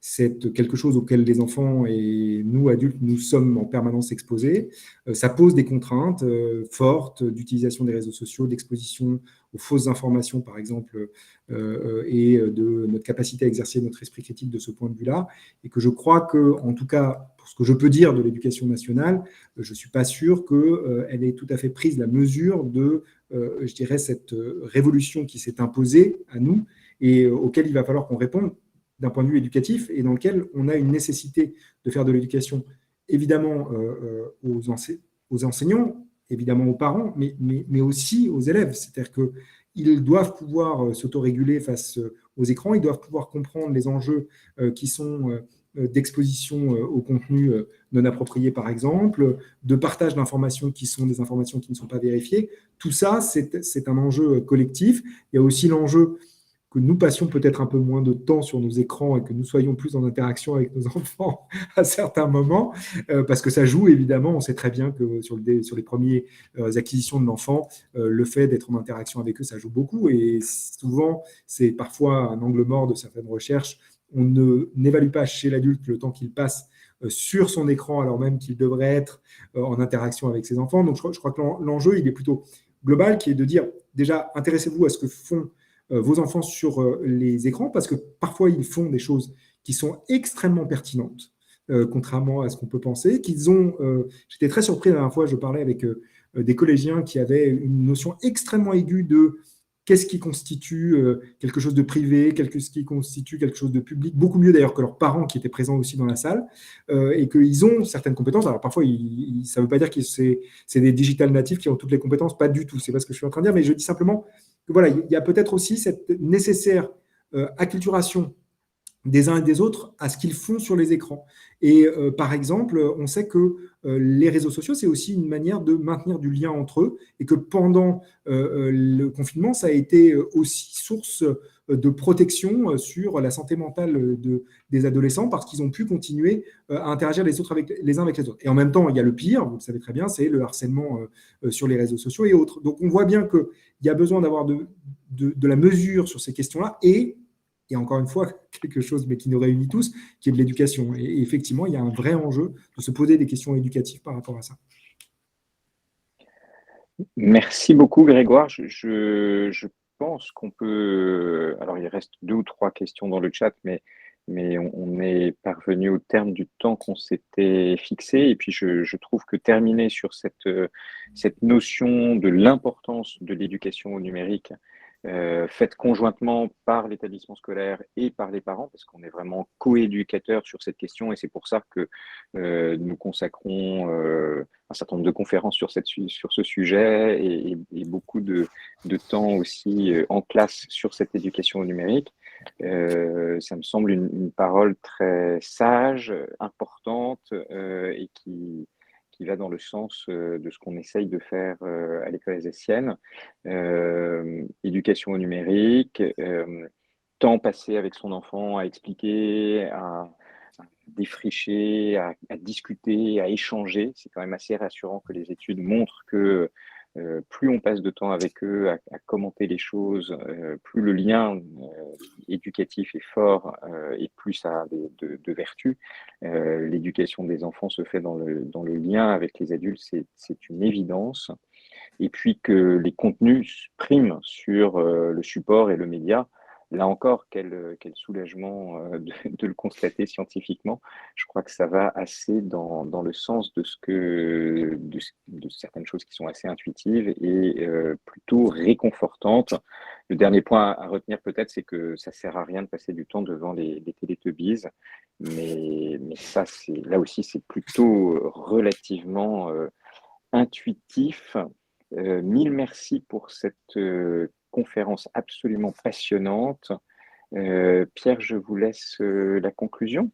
c'est quelque chose auquel les enfants et nous, adultes, nous sommes en permanence exposés. Ça pose des contraintes fortes d'utilisation des réseaux sociaux, d'exposition aux fausses informations, par exemple, et de notre capacité à exercer notre esprit critique de ce point de vue-là. Et que je crois que, en tout cas, pour ce que je peux dire de l'éducation nationale, je ne suis pas sûr qu'elle ait tout à fait prise la mesure de, je dirais, cette révolution qui s'est imposée à nous et auquel il va falloir qu'on réponde d'un point de vue éducatif et dans lequel on a une nécessité de faire de l'éducation, évidemment, aux enseignants, évidemment aux parents, mais aussi aux élèves. C'est-à-dire qu'ils doivent pouvoir s'autoréguler face aux écrans, ils doivent pouvoir comprendre les enjeux qui sont d'exposition au contenu non approprié, par exemple, de partage d'informations qui sont des informations qui ne sont pas vérifiées. Tout ça, c'est un enjeu collectif. Il y a aussi l'enjeu que nous passions peut-être un peu moins de temps sur nos écrans et que nous soyons plus en interaction avec nos enfants à certains moments, parce que ça joue évidemment. On sait très bien que sur les premières acquisitions de l'enfant, le fait d'être en interaction avec eux, ça joue beaucoup. Et souvent, c'est parfois un angle mort de certaines recherches. On n'évalue pas chez l'adulte le temps qu'il passe sur son écran, alors même qu'il devrait être en interaction avec ses enfants. Donc, je crois que l'enjeu, il est plutôt global, qui est de dire, déjà, intéressez-vous à ce que font vos enfants sur les écrans, parce que parfois, ils font des choses qui sont extrêmement pertinentes, contrairement à ce qu'on peut penser. J'étais très surpris la dernière fois, je parlais avec des collégiens qui avaient une notion extrêmement aiguë de qu'est-ce qui constitue quelque chose de privé, qu'est-ce qui constitue quelque chose de public, beaucoup mieux d'ailleurs que leurs parents qui étaient présents aussi dans la salle, et qu'ils ont certaines compétences. Alors parfois, ça ne veut pas dire que c'est des digital natifs qui ont toutes les compétences, pas du tout, c'est pas ce que je suis en train de dire, mais je dis simplement que voilà, il y a peut-être aussi cette nécessaire acculturation des uns et des autres à ce qu'ils font sur les écrans. Et par exemple, on sait que les réseaux sociaux, c'est aussi une manière de maintenir du lien entre eux, et que pendant le confinement, ça a été aussi source de protection sur la santé mentale des adolescents, parce qu'ils ont pu continuer à interagir les uns avec les autres. Et en même temps, il y a le pire, vous le savez très bien, c'est le harcèlement sur les réseaux sociaux et autres. Donc on voit bien qu'il y a besoin d'avoir de la mesure sur ces questions-là, et encore une fois, quelque chose mais qui nous réunit tous, qui est de l'éducation. Et effectivement, il y a un vrai enjeu de se poser des questions éducatives par rapport à ça. Merci beaucoup, Grégoire. Je pense qu'on peut... Alors, il reste 2 ou 3 questions dans le chat, mais on est parvenu au terme du temps qu'on s'était fixé. Et puis, je trouve que terminer sur cette notion de l'importance de l'éducation au numérique, faite conjointement par l'établissement scolaire et par les parents, parce qu'on est vraiment coéducateurs sur cette question, et c'est pour ça que nous consacrons un certain nombre de conférences sur ce sujet, et beaucoup de temps aussi en classe sur cette éducation au numérique. Ça me semble une parole très sage, importante, et qui va dans le sens de ce qu'on essaye de faire à l'école alsacienne. Éducation au numérique, temps passé avec son enfant à expliquer, à défricher, à discuter, à échanger. C'est quand même assez rassurant que les études montrent que plus on passe de temps avec eux à commenter les choses, plus le lien éducatif est fort, et plus ça a de vertus. L'éducation des enfants se fait dans le lien avec les adultes, c'est une évidence. Et puis que les contenus priment sur le support et le média. Là encore, quel soulagement de le constater scientifiquement. Je crois que ça va assez dans le sens de certaines choses qui sont assez intuitives et plutôt réconfortantes. Le dernier point à retenir peut-être, c'est que ça ne sert à rien de passer du temps devant les Teletubbies, mais ça, là aussi, c'est plutôt relativement intuitif. Mille merci pour cette conférence absolument passionnante. Pierre, je vous laisse la conclusion.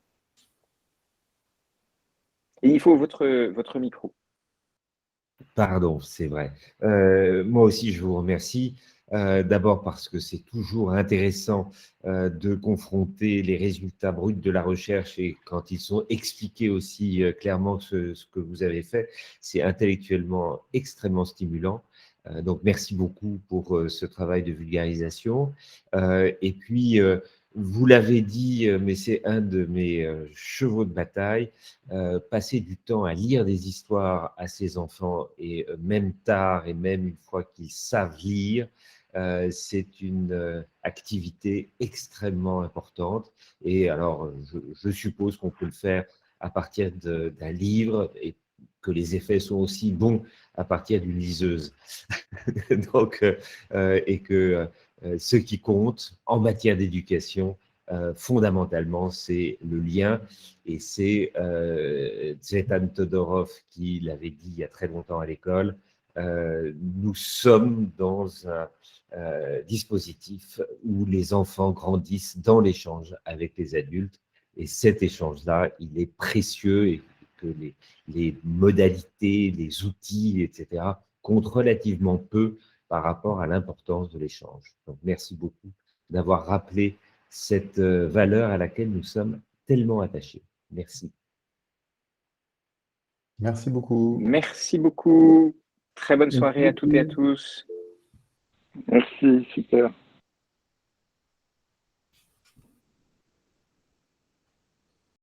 Et il faut votre micro. Pardon, c'est vrai. Moi aussi, je vous remercie. D'abord parce que c'est toujours intéressant de confronter les résultats bruts de la recherche, et quand ils sont expliqués aussi clairement ce que vous avez fait, c'est intellectuellement extrêmement stimulant. Donc, merci beaucoup pour ce travail de vulgarisation. Et puis, vous l'avez dit, mais c'est un de mes chevaux de bataille, passer du temps à lire des histoires à ses enfants, et même tard, et même une fois qu'ils savent lire, c'est une activité extrêmement importante. Et alors, je suppose qu'on peut le faire à partir d'un livre, et que les effets sont aussi bons à partir d'une liseuse. Donc, et que ce qui compte en matière d'éducation, fondamentalement, c'est le lien. Et c'est Tzvetan Todorov qui l'avait dit il y a très longtemps à l'école. Nous sommes dans un dispositif où les enfants grandissent dans l'échange avec les adultes, Et cet échange-là, il est précieux et que les modalités, les outils, etc., comptent relativement peu par rapport à l'importance de l'échange. Donc, merci beaucoup d'avoir rappelé cette valeur à laquelle nous sommes tellement attachés. Merci. Merci beaucoup. Merci beaucoup. Très bonne soirée à toutes et à beaucoup. tous. Merci, super.